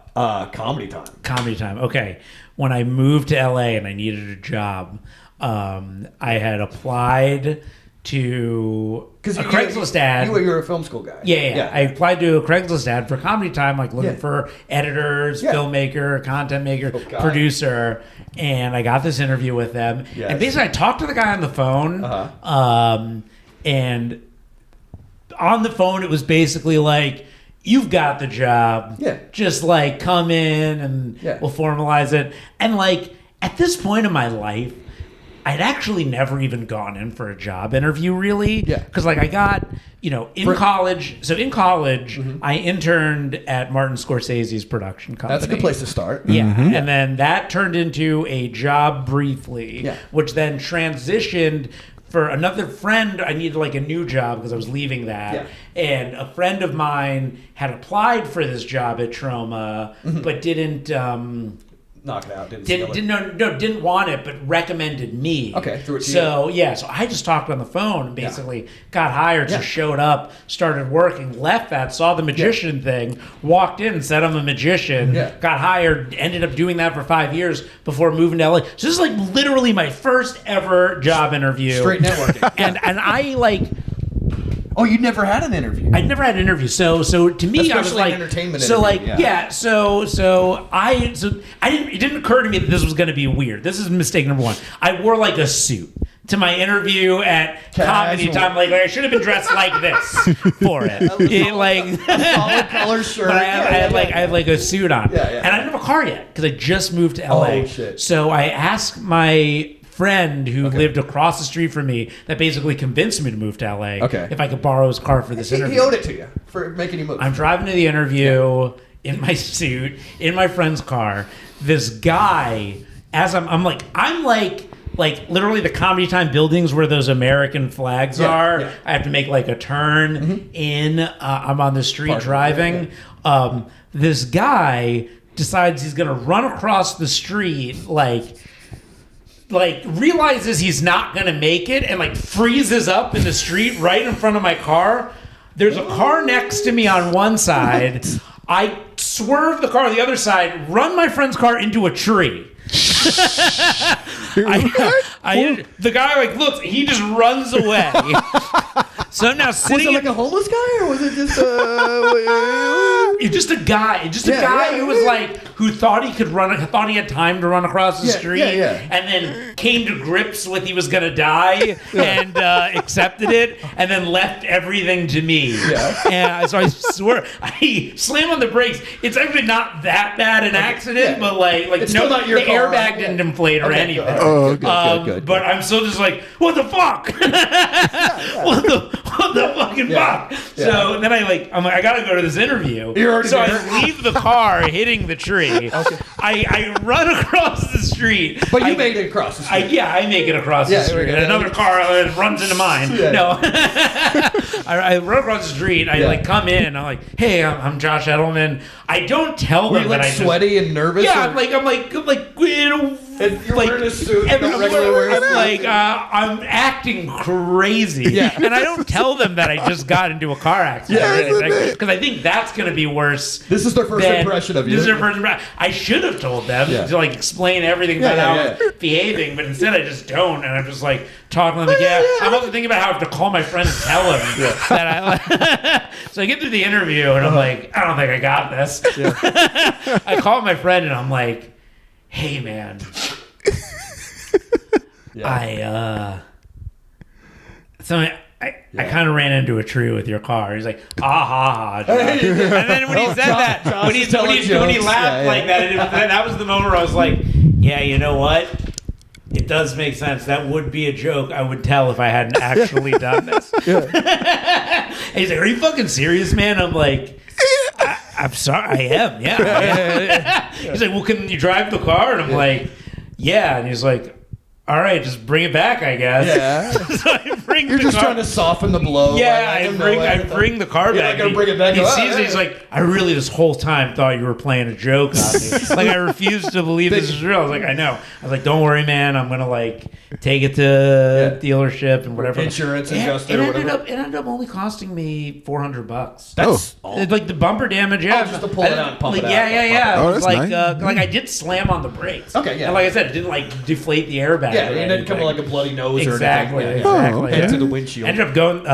comedy time. Comedy time. Okay. When I moved to LA and I needed a job, I had applied to a Craigslist ad. You were a film school guy. Yeah. I applied to a Craigslist ad for comedy time, like looking for editors, filmmaker, content maker, producer, and I got this interview with them. Yes. And basically, I talked to the guy on the phone, and on the phone, it was basically like, you've got the job. Yeah. Just like come in and we'll formalize it. And like at this point in my life, I'd actually never even gone in for a job interview, really. Yeah. Because, like, I got, in college. So, in college, I interned at Martin Scorsese's production company. That's a good place to start. Yeah. And then that turned into a job briefly, which then transitioned for another friend. I needed, like, a new job because I was leaving that. Yeah. And a friend of mine had applied for this job at Troma, but didn't... knock it out. Didn't want it, but recommended me. Okay, through it. So I just talked on the phone and basically got hired. Just showed up, started working, left that, saw the magician thing, walked in, said I'm a magician, got hired, ended up doing that for 5 years before moving to LA. So this is like literally my first ever job interview. Straight networking. and I like. Oh, you never had an interview? I'd never had an interview. So to me, especially I was like, entertainment so interview, like, so I didn't. It didn't occur to me that this was going to be weird. This is mistake number one. I wore like a suit to my interview at Comedy Time. Like I should have been dressed like this for it. Solid color shirt. But I had like a suit on. Yeah. And I didn't have a car yet because I just moved to LA. Oh shit. So I asked my friend who lived across the street from me that basically convinced me to move to LA. Okay. If I could borrow his car for this interview. He owed it to you for making you move. I'm driving to the interview in my suit, in my friend's car. This guy, as I'm like literally the Comedy Time buildings where those American flags are. Yeah. I have to make like a turn in. I'm on the street driving. This guy decides he's going to run across the street like realizes he's not gonna make it and like freezes up in the street right in front of my car. There's a car next to me on one side. I swerve the car on the other side, run my friend's car into a tree. The guy like looks, he just runs away. So now sitting, was it like a homeless guy or was it just just a guy, who was like who thought he could run, thought he had time to run across the street, and then came to grips with he was gonna die and accepted it, and then left everything to me. Yeah. And so I swear, I slam on the brakes. It's actually not that bad an accident, but like it's no, not your the car. airbag didn't inflate or anything. Oh, good. But I'm still just like, what the fuck? What the fucking fuck? Yeah. So then I'm like, I gotta go to this interview. So I leave the car hitting the tree. Okay. I run across the street. But you made it across the street. I make it across the street. And another car runs into mine. Yeah. No. I run across the street. I come in. I'm like, hey, I'm Josh Edelman. I don't tell them that I just sweaty and nervous. Yeah, I'm like, and you're wearing a suit. I'm acting crazy, and I don't tell them that I just got into a car accident because I think that's going to be worse. This is their first impression of you. This is their first impression. I should have told them to like explain everything about how I'm behaving, but instead I just don't, and I'm just like talking to them. I'm also thinking about how I have to call my friend and tell him that I. So I get through the interview, and I'm like, I don't think I got this. Yeah. I call my friend, and I'm like, hey man, I kind of ran into a tree with your car. He's like, ha. And then when he said that, when he laughed like that, that was the moment where I was like, yeah, you know what? It does make sense. That would be a joke I would tell if I hadn't actually done this. And he's like, are you fucking serious, man? I'm like, I'm sorry, I am, yeah. He's like, well, can you drive the car? And I'm like, yeah. And he's like, all right, just bring it back, I guess. Yeah. So I bring You're the just car. Trying to soften the blow. Yeah, I bring the car back. You're not gonna bring it back. He sees it. He's like, I really this whole time thought you were playing a joke on me. Like I refused to believe this is real. I was like, I know. I was like, don't worry, man. I'm gonna like take it to dealership and whatever. Insurance adjuster. It ended up only costing me $400. That's like the bumper damage. Yeah, just to pull it out and pump it out. Yeah. Oh, it was that's like nice. I did slam on the brakes. Okay, yeah. And like I said, it didn't like deflate the airbag. Yeah, it didn't come with like a bloody nose or anything. Exactly. Head to the windshield. Ended up going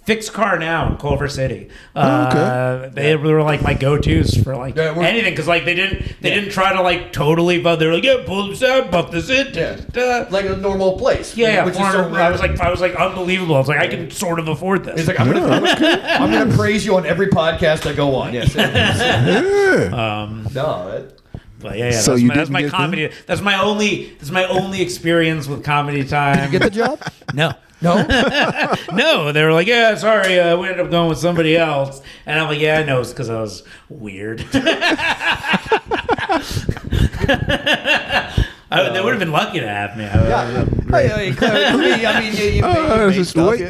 Fixed Car Now in Culver City. They were like my go-tos for like anything, because like they didn't try to like totally, but they were like, pull this out, buff this in, like a normal place. Which is so I was like unbelievable. I was like, I can sort of afford this. He's like, I'm gonna praise you on every podcast I go on. Yes. But that's my comedy. That's my only experience with Comedy Time. Did you get the job? No. No, they were like, yeah, sorry, we ended up going with somebody else, and I'm like, yeah, I know, it's because I was weird. They would have been lucky to have me.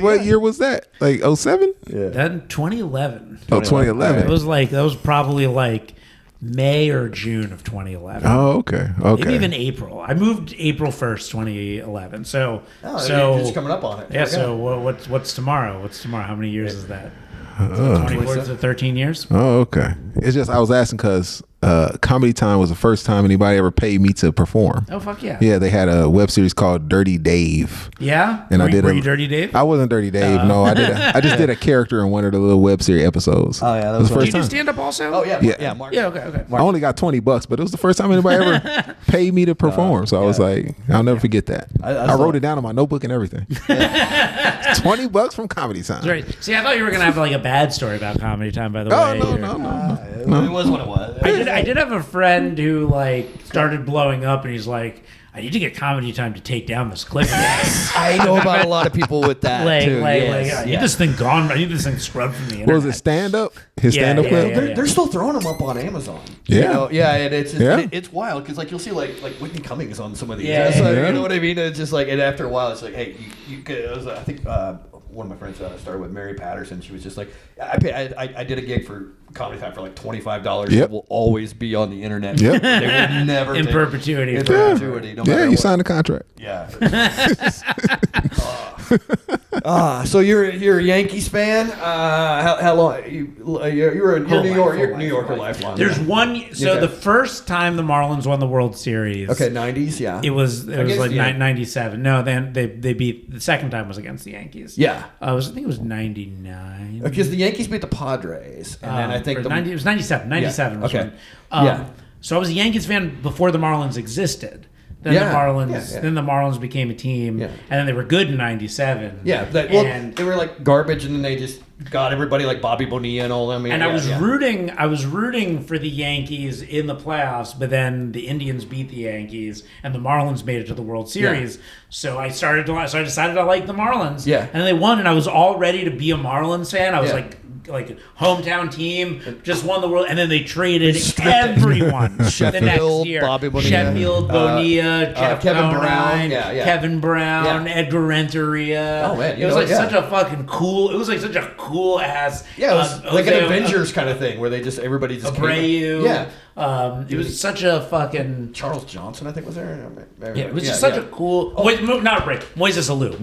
What year was that? Like 07? Yeah. Then 2011. Oh, 2011. That was probably like May or June of 2011. Oh, okay. Maybe even April. I moved April 1st, 2011. So it's coming up on it. Yeah. So what's tomorrow? What's tomorrow? How many years is that? 24 to 13 years. Oh, okay. It's just I was asking because Comedy Time was the first time anybody ever paid me to perform. Oh, fuck yeah. Yeah, they had a web series called Dirty Dave. Yeah? And were you Dirty Dave? I wasn't Dirty Dave, no. I just did a character in one of the little web series episodes. Oh, yeah. That was the first time. Did you do stand-up also? Oh, yeah. Mark. Yeah, okay. I only got $20, but it was the first time anybody ever paid me to perform. So I was like, I'll never forget that. I wrote it down in my notebook and everything. $20 from Comedy Time. That's right. See, I thought you were going to have like a bad story about Comedy Time, by the way. No. It was what it was. I did have a friend who like started blowing up, and he's like, I need to get Comedy Time to take down this clip. I know about a lot of people with that too. I need this thing gone. I need this thing scrubbed from the internet. Was it stand-up? His stand-up clip? They're still throwing them up on Amazon. Yeah. It's wild because like you'll see like Whitney Cummings on some of these. You know what I mean? It's just like, and after a while, it's like, hey, I think one of my friends started with Mary Patterson. She was just like, I did a gig for Comedy Time for like $25. It will always be on the internet. Yep. They will never in perpetuity. In perpetuity. No you signed a contract. Yeah. So you're a Yankees fan? How long? You're New Yorker lifelong. There's one. So the first time the Marlins won the World Series. Okay, 90s. Yeah. It was like 97. No, then they beat, the second time was against the Yankees. Yeah. I think it was 99. Because the Yankees beat the Padres, and then I think it was 97. 97 was when. So I was a Yankees fan before the Marlins existed. Then the Marlins became a team, and then they were good in '97. Yeah, they were like garbage, and then they just got everybody like Bobby Bonilla and all them. And I was rooting for the Yankees in the playoffs, but then the Indians beat the Yankees, and the Marlins made it to the World Series. Yeah. So I decided I liked the Marlins. Yeah, and they won, and I was all ready to be a Marlins fan. I was like hometown team just won the world, and then they traded everyone the next year. Bobby Bonilla, Sheffield, Bonilla, Kevin Brown, Kevin Brown, Edgar Renteria. Oh man, it was such a fucking cool. It was like such a cool ass. Yeah, it was like an Avengers kind of thing where everybody just Abreu. It was such a fucking Charles Johnson, I think, was there. It was just such a cool. Not Rick. Moises Alou.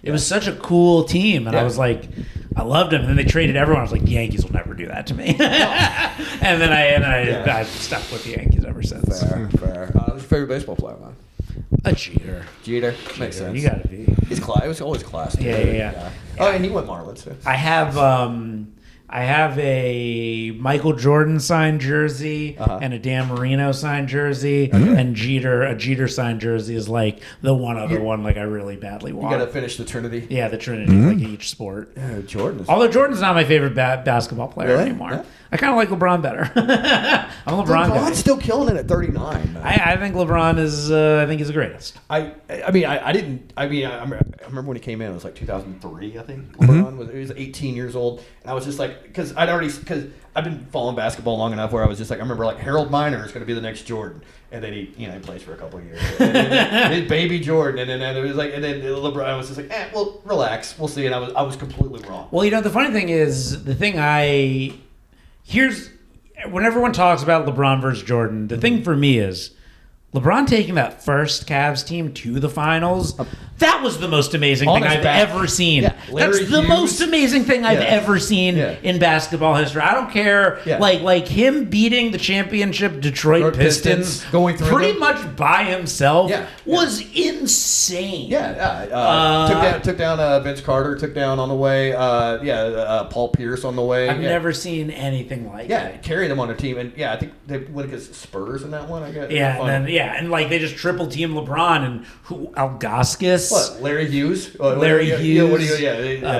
It was such a cool team, and I was like, I loved him. And then they traded everyone. I was like, the Yankees will never do that to me. And then I've stuck with the Yankees ever since. Fair. Who's your favorite baseball player, man? A Jeter. Makes sense. You gotta be. He's class. It was always class. Yeah. Oh, and he went Marlins too. I have a Michael Jordan signed jersey and a Dan Marino signed jersey, and a Jeter signed jersey is like the one other one like I really badly want. You got to finish the Trinity. Yeah, the Trinity, like each sport. Yeah, Jordan. Although Jordan's not my favorite basketball player anymore. Yeah. I kind of like LeBron better. I'm a LeBron guy. LeBron's still killing it at 39. Man. I think LeBron is. I think he's the greatest. I remember when he came in. It was like 2003. I think LeBron he was 18 years old, and I was just like, because I've been following basketball long enough where I was just like, I remember like Harold Miner is going to be the next Jordan, and then he plays for a couple of years, and then baby Jordan, and then it was like, and then LeBron was just like, well, relax, we'll see, and I was completely wrong. Well, the funny thing is, when everyone talks about LeBron versus Jordan, the thing for me is LeBron taking that first Cavs team to the finals, that was the most amazing thing I've ever seen. Yeah. That's the most amazing thing I've ever seen in basketball history. I don't care. Yeah. Like him beating the championship Detroit Pistons going through pretty much by himself was insane. Yeah. Took down Vince Carter, took down on the way. Paul Pierce on the way. I've never seen anything like that. Yeah, carried them on their team. And I think they went against Spurs in that one, I guess. And like they just triple team LeBron and Algoskis. What, Larry Hughes? Larry Hughes.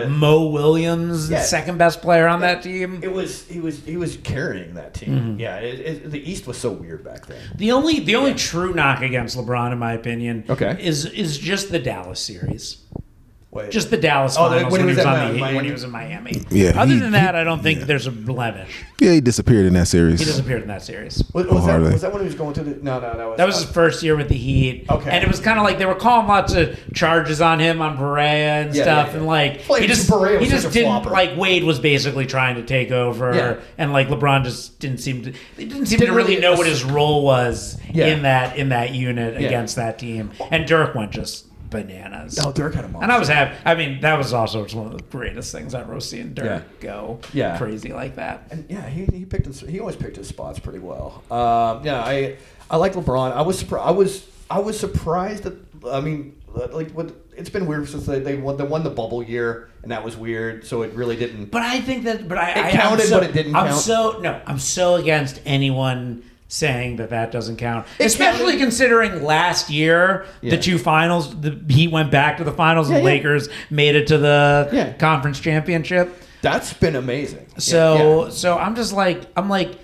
Mo Williams, the second best player on that team. He was carrying that team. Mm-hmm. Yeah, the East was so weird back then. The only true knock against LeBron, in my opinion, is just the Dallas series. Just the Dallas finals when he was in Miami. Yeah. Other than that, I don't think there's a blemish. Yeah, he disappeared in that series. Was that when he was going to the... No, that was his first year with the Heat. Okay. And it was kind of like they were calling lots of charges on him on Perea and stuff. Yeah. And like he just didn't... Like Wade was basically trying to take over. And like LeBron just didn't seem to really know what his role was in that unit against that team. And Dirk went just... bananas. Oh, Dirk had a monster. And I was happy. I mean, that was also one of the greatest things I've ever seen Dirk go crazy like that. And he always picked his spots pretty well. I like LeBron. I was surprised that it's been weird since they won the bubble year, and that was weird. So it really didn't. But I think that. But it counted, but it didn't count. I'm so against anyone saying that doesn't count, especially considering last year the two finals, the Heat went back to the finals and the Lakers made it to the conference championship. That's been amazing. So I'm like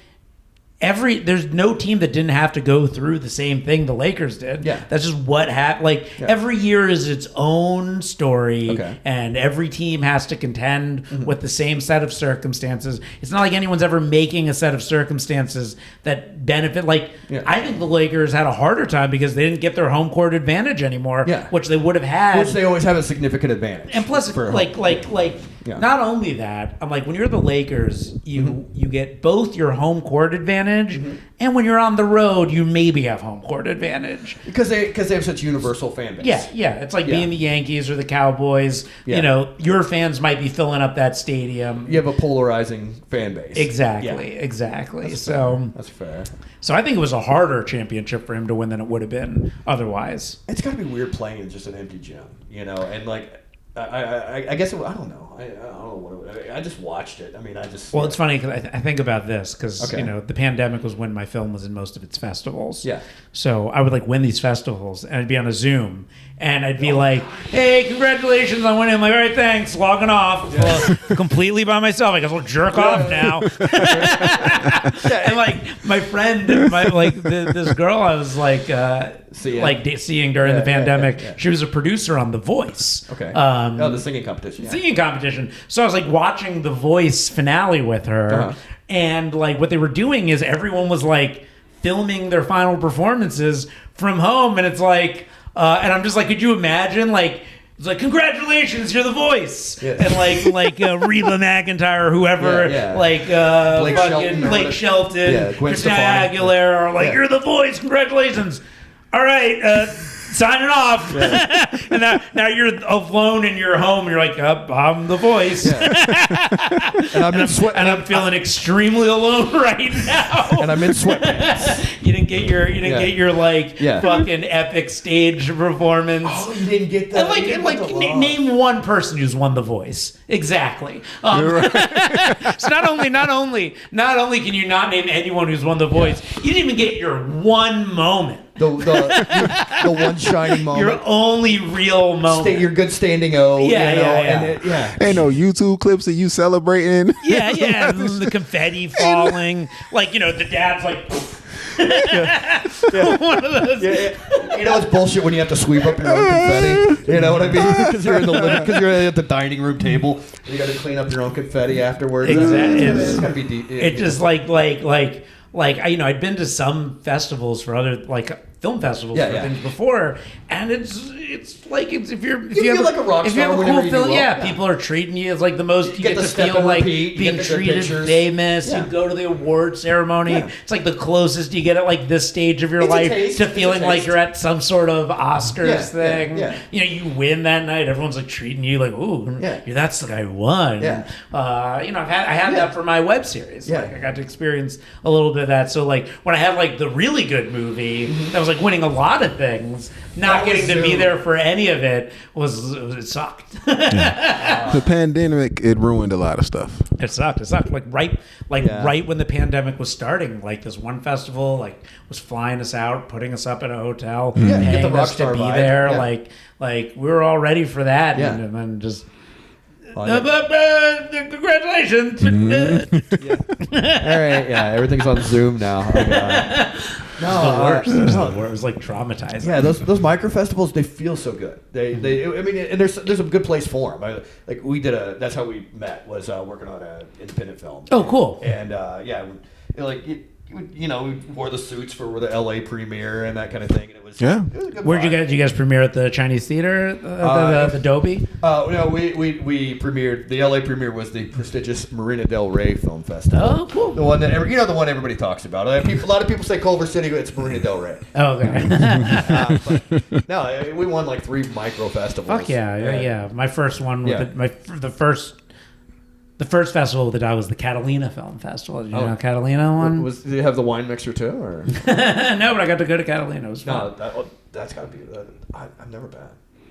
there's no team that didn't have to go through the same thing the Lakers did. Yeah. That's just what happened. Every year is its own story, and every team has to contend with the same set of circumstances. It's not like anyone's ever making a set of circumstances that benefit. I think the Lakers had a harder time because they didn't get their home court advantage anymore, which they would have had. Which they always have a significant advantage. And plus, not only that, I'm like, when you're the Lakers, you get both your home court advantage, and when you're on the road, you maybe have home court advantage because they have such universal fan base. Yeah. It's like being the Yankees or the Cowboys. Yeah. You know, your fans might be filling up that stadium. You have a polarizing fan base. Exactly. That's fair. So I think it was a harder championship for him to win than it would have been otherwise. It's got to be weird playing in just an empty gym, and like. I guess I don't know. I don't know what I just watched it. I mean, Well, it's funny because I think about this because the pandemic was when my film was in most of its festivals. Yeah. So I would win these festivals and I'd be on a Zoom and I'd be like, "Hey, congratulations on winning!" I'm like, "All right, thanks." Logging off, completely by myself. I guess I'll jerk off now. And my friend, this girl I was seeing during the pandemic. She was a producer on The Voice. Okay. The singing competition. Yeah. Singing competition. So I was watching The Voice finale with her, and what they were doing is everyone was filming their final performances from home, and it's and I'm just could you imagine it's congratulations, you're The Voice, and Reba McEntire or whoever, Blake Shelton, Christina Aguilera, you're The Voice, congratulations. All right, signing off. And now you're alone in your home. And you're like, I'm The Voice. And I'm feeling extremely alone right now. And I'm in sweatpants. You didn't get your fucking epic stage performance. Oh, you didn't get that. And name one person who's won The Voice. Exactly. So not only can you not name anyone who's won The Voice, you didn't even get your one moment. The one shining moment. Your only real moment. Your good standing O. Ain't no YouTube clips of you celebrating. Yeah. The confetti falling. The dad's one of those. It's bullshit when you have to sweep up your own confetti. You know what I mean? Because you're at the dining room table. And you got to clean up your own confetti afterwards. Exactly. It's gotta be. It's just I'd been to some festivals for other film festivals for things before, and it's like if you feel like a rock if you star have a whenever cool you film, do well. people are treating you as like the most. You get to step feel and like repeat, being treated famous. You go to the award ceremony. It's like the closest you get at like this stage of your life to feeling like you're at some sort of Oscars thing. You know, you win that night. Everyone's like treating you like, ooh, that's the guy who won. You know, I had that for my web series. Like I got to experience a little bit of that. So like when I had like the really good movie that was like winning a lot of things, not getting to be there for any of it it sucked. The pandemic, it ruined a lot of stuff. It sucked. Like right when the pandemic was starting, like this one festival like was flying us out, putting us up at a hotel, paying us to be there. Like we were all ready for that, and then just. Congratulations. All right, everything's on Zoom now. It was like traumatizing. Yeah, those micro festivals, they feel so good. I mean, and there's a good place for them. Like we did that's how we met, was working on an independent film. Oh, cool. And we wore the suits for the LA premiere and that kind of thing. And it was a good Where'd you guys premiere at the Chinese Theater, the Dolby? No, we premiered. The LA premiere was the prestigious Marina Del Rey Film Festival. Oh, cool. The one that the one everybody talks about. A lot of people say Culver City, it's Marina Del Rey. Oh, okay. No, we won like 3 micro festivals. Fuck yeah. My first one the first festival that I was the Catalina Film Festival. Did you know Catalina one? Did you have the wine mixer too, or? No, but I got to go to Catalina. It was fun. No, that's got to be. I've never been.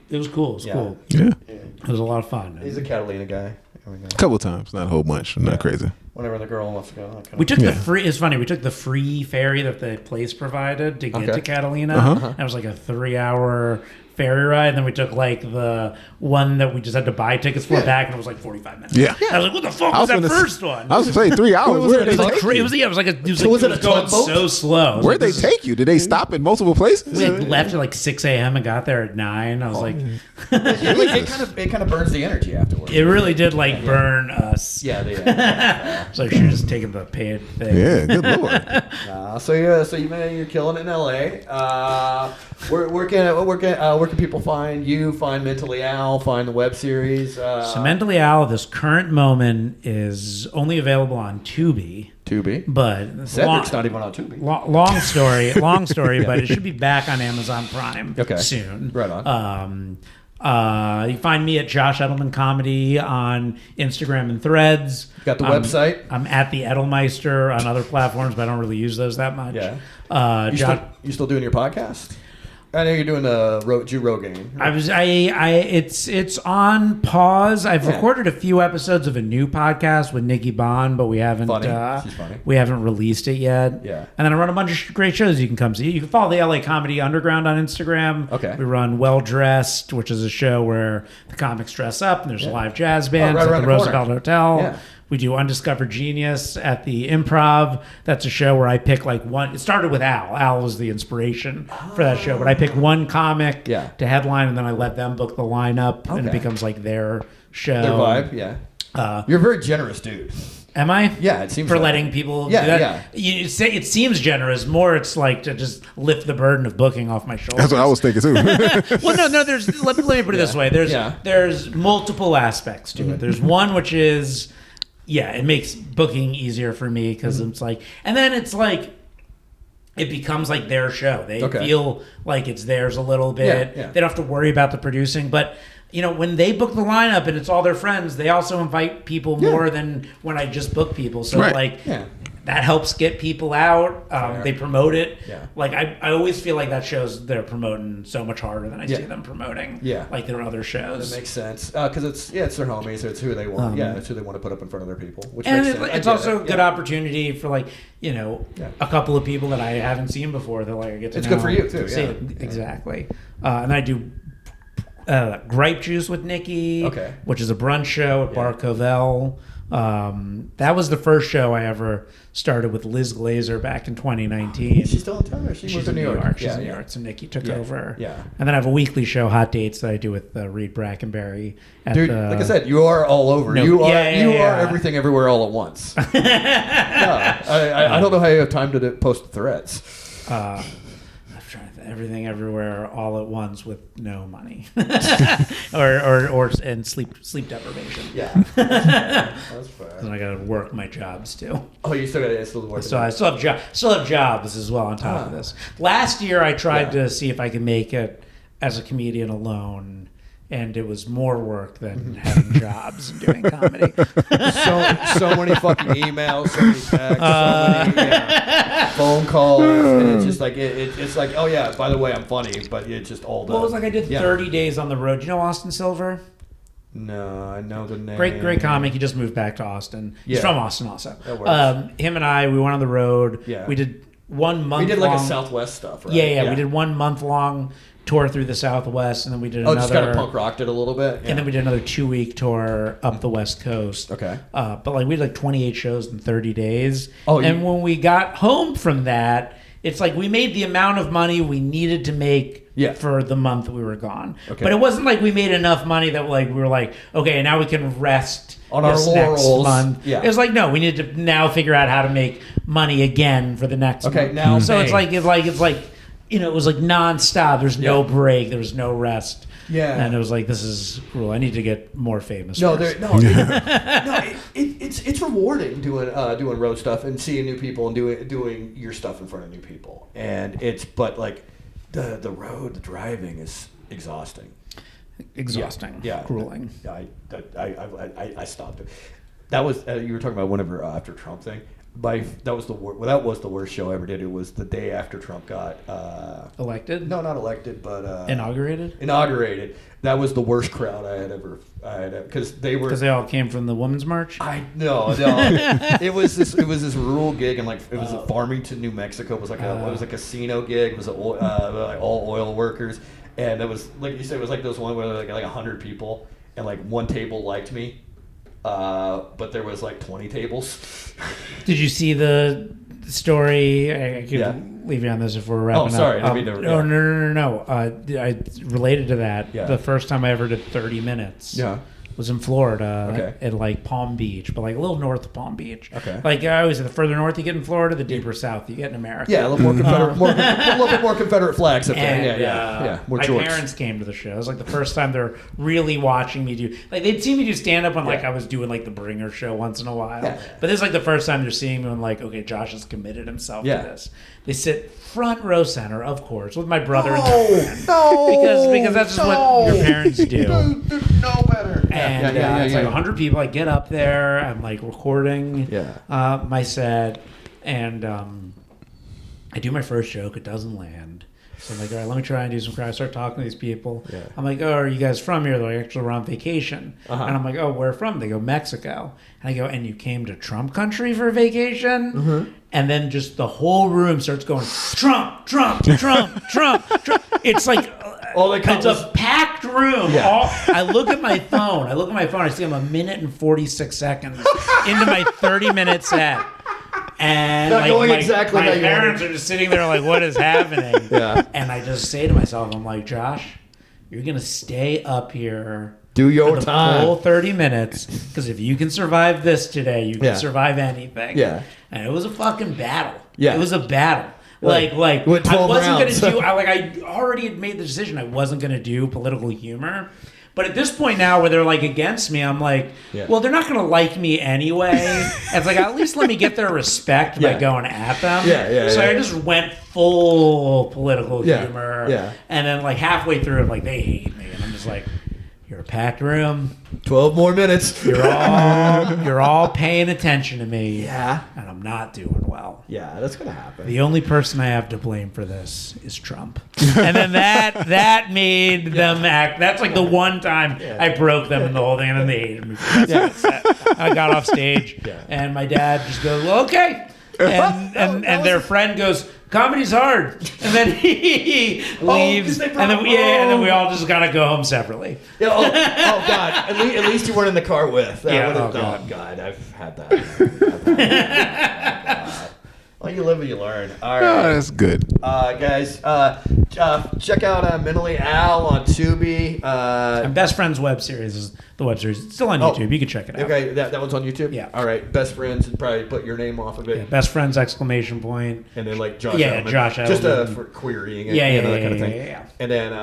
It was cool. Cool. Yeah. It was a lot of fun. He's a Catalina guy. A couple times, not a whole bunch. Not crazy. Whenever the girl wants to go. We took the free. It's funny. We took the free ferry that the place provided to get to Catalina. And it was like a 3-hour ferry ride, and then we took like the one that we just had to buy tickets for back, and it was like 45 minutes. Yeah. I was like, what the fuck was that first one? I was going to say 3 hours. It was going so slow. Where'd they take you? Did they stop at multiple places? We left at like 6 a.m. and got there at 9. I was like, it kind of burns the energy afterwards. It really did like burn us. Yeah. So I should have just taken the paid thing. Yeah, good lord. So you're killing it in LA. Where can people find you? Find Mentally Al? Find the web series? So Mentally Al, this current moment is only available on Tubi. But Cedric's not even on Tubi. Long story, but it should be back on Amazon Prime soon. Right on. You find me at Josh Edelman Comedy on Instagram and Threads. Got the website? I'm at the Edelmeister on other platforms, but I don't really use those that much. Yeah. You still doing your podcast? I know you're doing the Joe Rogan. It's on pause. I've recorded a few episodes of a new podcast with Nikki Bond, but we haven't. She's funny. We haven't released it yet. Yeah. And then I run a bunch of great shows you can come see. You can follow the LA Comedy Underground on Instagram. Okay. We run Well Dressed, which is a show where the comics dress up and there's a live jazz band at the Roosevelt Hotel. Yeah. We do Undiscovered Genius at the Improv. That's a show where I pick like one. It started with Al. Al was the inspiration for that show. But I pick one comic to headline, and then I let them book the lineup, and it becomes like their show. Their vibe, yeah. You're a very generous dude. Am I? Yeah, it seems for like letting people do that. You say it seems generous. More, it's like to just lift the burden of booking off my shoulders. That's what I was thinking too. Well, no. Let me put it this way. There's multiple aspects to it. There's one which is. Yeah, it makes booking easier for me because it's like, and then it's like, it becomes like their show. They feel like it's theirs a little bit. Yeah. They don't have to worry about the producing. But, when they book the lineup and it's all their friends, they also invite people more than when I just book people. So that helps get people out. They promote it. Yeah. Like I always feel like that shows they're promoting so much harder than I see them promoting. Like their other shows. That makes sense because it's their homies. It's who they want. It's who they want to put up in front of their people. Which and makes sense. It's also a good opportunity for like a couple of people that I haven't seen before that like I get to. It's know good for you too. Exactly. And I do. Gripe Juice with Nikki, which is a brunch show at Bar Covell. That was the first show I ever started with Liz Glazer back in 2019. Is she still in town or she's in New York? She's in New York, so Nikki took over. Yeah. And then I have a weekly show, Hot Dates, that I do with Reed Brackenberry. Dude, like I said, you are all over. You are everything everywhere all at once. I don't know how you have time to post threads. everything everywhere all at once with no money, and sleep deprivation. Yeah, that's fair. And I got to work my jobs too. Oh, you still got to work. So I still have jobs as well on top of this. Last year I tried to see if I could make it as a comedian alone. And it was more work than having jobs and doing comedy. So many fucking emails, so many texts, so many phone calls. And it's just like, it's like, oh yeah, by the way, I'm funny, but it's just all done. Well, it was like I did 30 days on the road. You know Austin Silver? No, I know the name. Great comic. He just moved back to Austin. He's from Austin also. That works. Him and I, we went on the road. Yeah. We did 1 month. We did like a Southwest stuff, right? Yeah. We did 1 month long tour through the Southwest, and then we did another. Just kind of punk rocked it a little bit. Yeah. And then we did another 2-week tour up the West Coast. Okay. But like we did like 28 shows in 30 days. Oh, and when we got home from that, it's like we made the amount of money we needed to make for the month that we were gone. Okay. But it wasn't like we made enough money that like we were like, okay, now we can rest on our laurels next month. Yeah. It was like, no, we need to now figure out how to make money again for the next month. Okay, now so it's like you know, it was like nonstop. There's no break. There was no rest. Yeah. And it was like, this is cruel. I need to get more famous. It's rewarding doing road stuff and seeing new people and doing your stuff in front of new people. And but like the road, the driving is exhausting. Yeah. Grueling. I stopped it. That was you were talking about whenever after Trump thing. That was the worst show I ever did. It was the day after Trump got elected. No, not elected, but inaugurated. That was the worst crowd I had ever because they all came from the Women's March. No. It was this rural gig, and like it was in Farmington, New Mexico. It was like it was a casino gig. It was like all oil workers, and it was like you said, it was like those one where like 100 people, and like one table liked me. But there was like 20 tables. Did you see the story? I could leave you on this if we're wrapping up. Oh, sorry. No. I related to that. Yeah. The first time I ever did 30 minutes. Yeah. Was in Florida at like Palm Beach, but like a little north of Palm Beach. Okay. Like I always say, the further north you get in Florida, the deeper south you get in America. Yeah, a little more Confederate, a little bit more Confederate flags up there. Yeah. My parents came to the show. It was like the first time they're really watching me do. Like they'd see me do stand up when like I was doing like the Bringer show once in a while. Yeah. But this is like the first time they're seeing me when like, okay, Josh has committed himself to this. They sit front row center, of course, with my brother and dad. Because that's just what your parents do. You know better. And it's like 100 people. I get up there. I'm like recording my set, and I do my first joke. It doesn't land. So I'm like, all right, let me try and do some crowd. I start talking to these people. Yeah. I'm like, oh, are you guys from here? They're like, actually, we're on vacation. And I'm like, oh, where from? They go, Mexico. And I go, and you came to Trump country for vacation? Mm-hmm. And then just the whole room starts going, Trump, Trump, Trump, Trump, Trump. It's like, it's a packed room. Yeah. I look at my phone. I see I'm 1 minute and 46 seconds into my 30-minute set. And not going exactly my parents are just sitting there like, what is happening? And I just say to myself, I'm like, Josh, you're going to stay up here. Do your time. Full 30 minutes. Because if you can survive this today, you can survive anything. Yeah. And it was a fucking battle. Yeah. It was a battle. Like I wasn't going to do, I already had made the decision I wasn't going to do political humor. But at this point now where they're like against me, I'm like, well, they're not going to like me anyway. It's like, at least let me get their respect by going at them. So I just went full political humor. Yeah. And then like halfway through, like they hate me. And I'm just like, you're a packed room. 12 more minutes. You're all paying attention to me. Yeah. And I'm not doing well. Yeah, that's going to happen. The only person I have to blame for this is Trump. And then that made them act. That's like the one time I broke them in the whole thing, and then they hated me. I got off stage, and my dad just goes, well, okay. And their friend goes, comedy's hard. And then he leaves. And then we all just gotta go home separately. Yeah, oh God. At least you weren't in the car with. God, I've had that. Well, you live and you learn. All right. Oh, that's good. Guys, check out Mentally Al on Tubi. And Best Friends web series is the web series. It's still on YouTube. You can check it out. Okay, that one's on YouTube? Yeah. All right, Best Friends, and probably put your name off of it. Yeah, Best Friends, exclamation point. And then like Josh Edelman. Edelman. Josh Edelman. Just for querying it, that kind of thing. Yeah. And then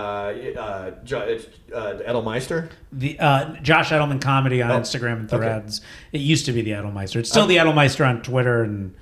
it's Edelmeister. The Josh Edelman comedy on Instagram and Threads. Okay. It used to be the Edelmeister. It's still the Edelmeister on Twitter, and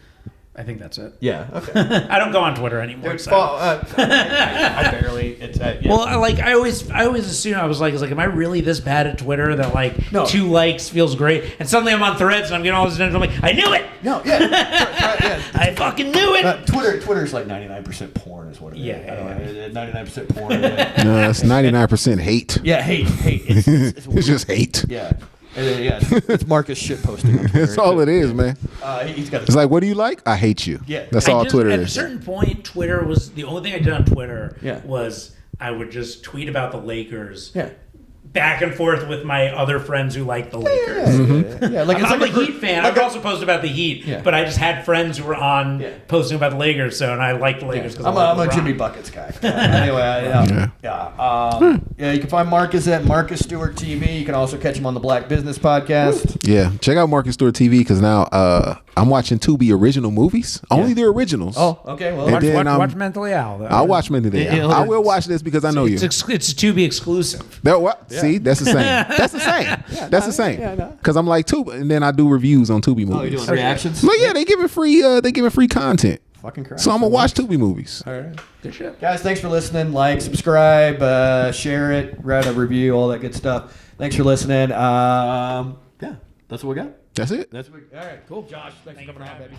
I think that's it. Yeah. Okay. I don't go on Twitter anymore. Dude, I barely. It's Well, like I always assume I was like, am I really this bad at Twitter that like 2 likes feels great, and suddenly I'm on Threads and I'm getting all this attention. I'm like, I knew it. No, yeah. I fucking knew it. Twitter's like 99% porn is what it is. Yeah. 99% porn. No, it's 99% hate. Yeah, hate. It's just hate. Yeah. It's Marcus shit posting. That's all it is, man. It's like, what do you like? I hate you. Yeah, that's all Twitter is. At a certain point, Twitter was the only thing I did on Twitter. Was I would just tweet about the Lakers. Yeah. Back and forth with my other friends who like the Lakers. Yeah. Like I'm a Heat fan. I've also posted about the Heat, but I just had friends who were on posting about the Lakers, and I like the Lakers because I'm a Jimmy Buckets guy. Anyway, you can find Marcus at Marcus Stewart TV. You can also catch him on the Black Business Podcast. Yeah, check out Marcus Stewart TV because now I'm watching Tubi original movies. Only the originals. Oh, okay. Well, watch Mentally Al. I'll watch Mentally Al. I will watch this because I know you. It's a Tubi exclusive. See, that's the same. That's the same. That's the same. Because I'm like Tubi, and then I do reviews on Tubi movies. Oh, you're doing reactions? Like, yeah, they giving free content. Fucking Christ. So I'm gonna watch Tubi movies. All right. Good shit. Guys, thanks for listening. Like, subscribe, share it, write a review, all that good stuff. Thanks for listening. That's what we got. That's it. All right, cool. Josh, thanks for coming on, baby.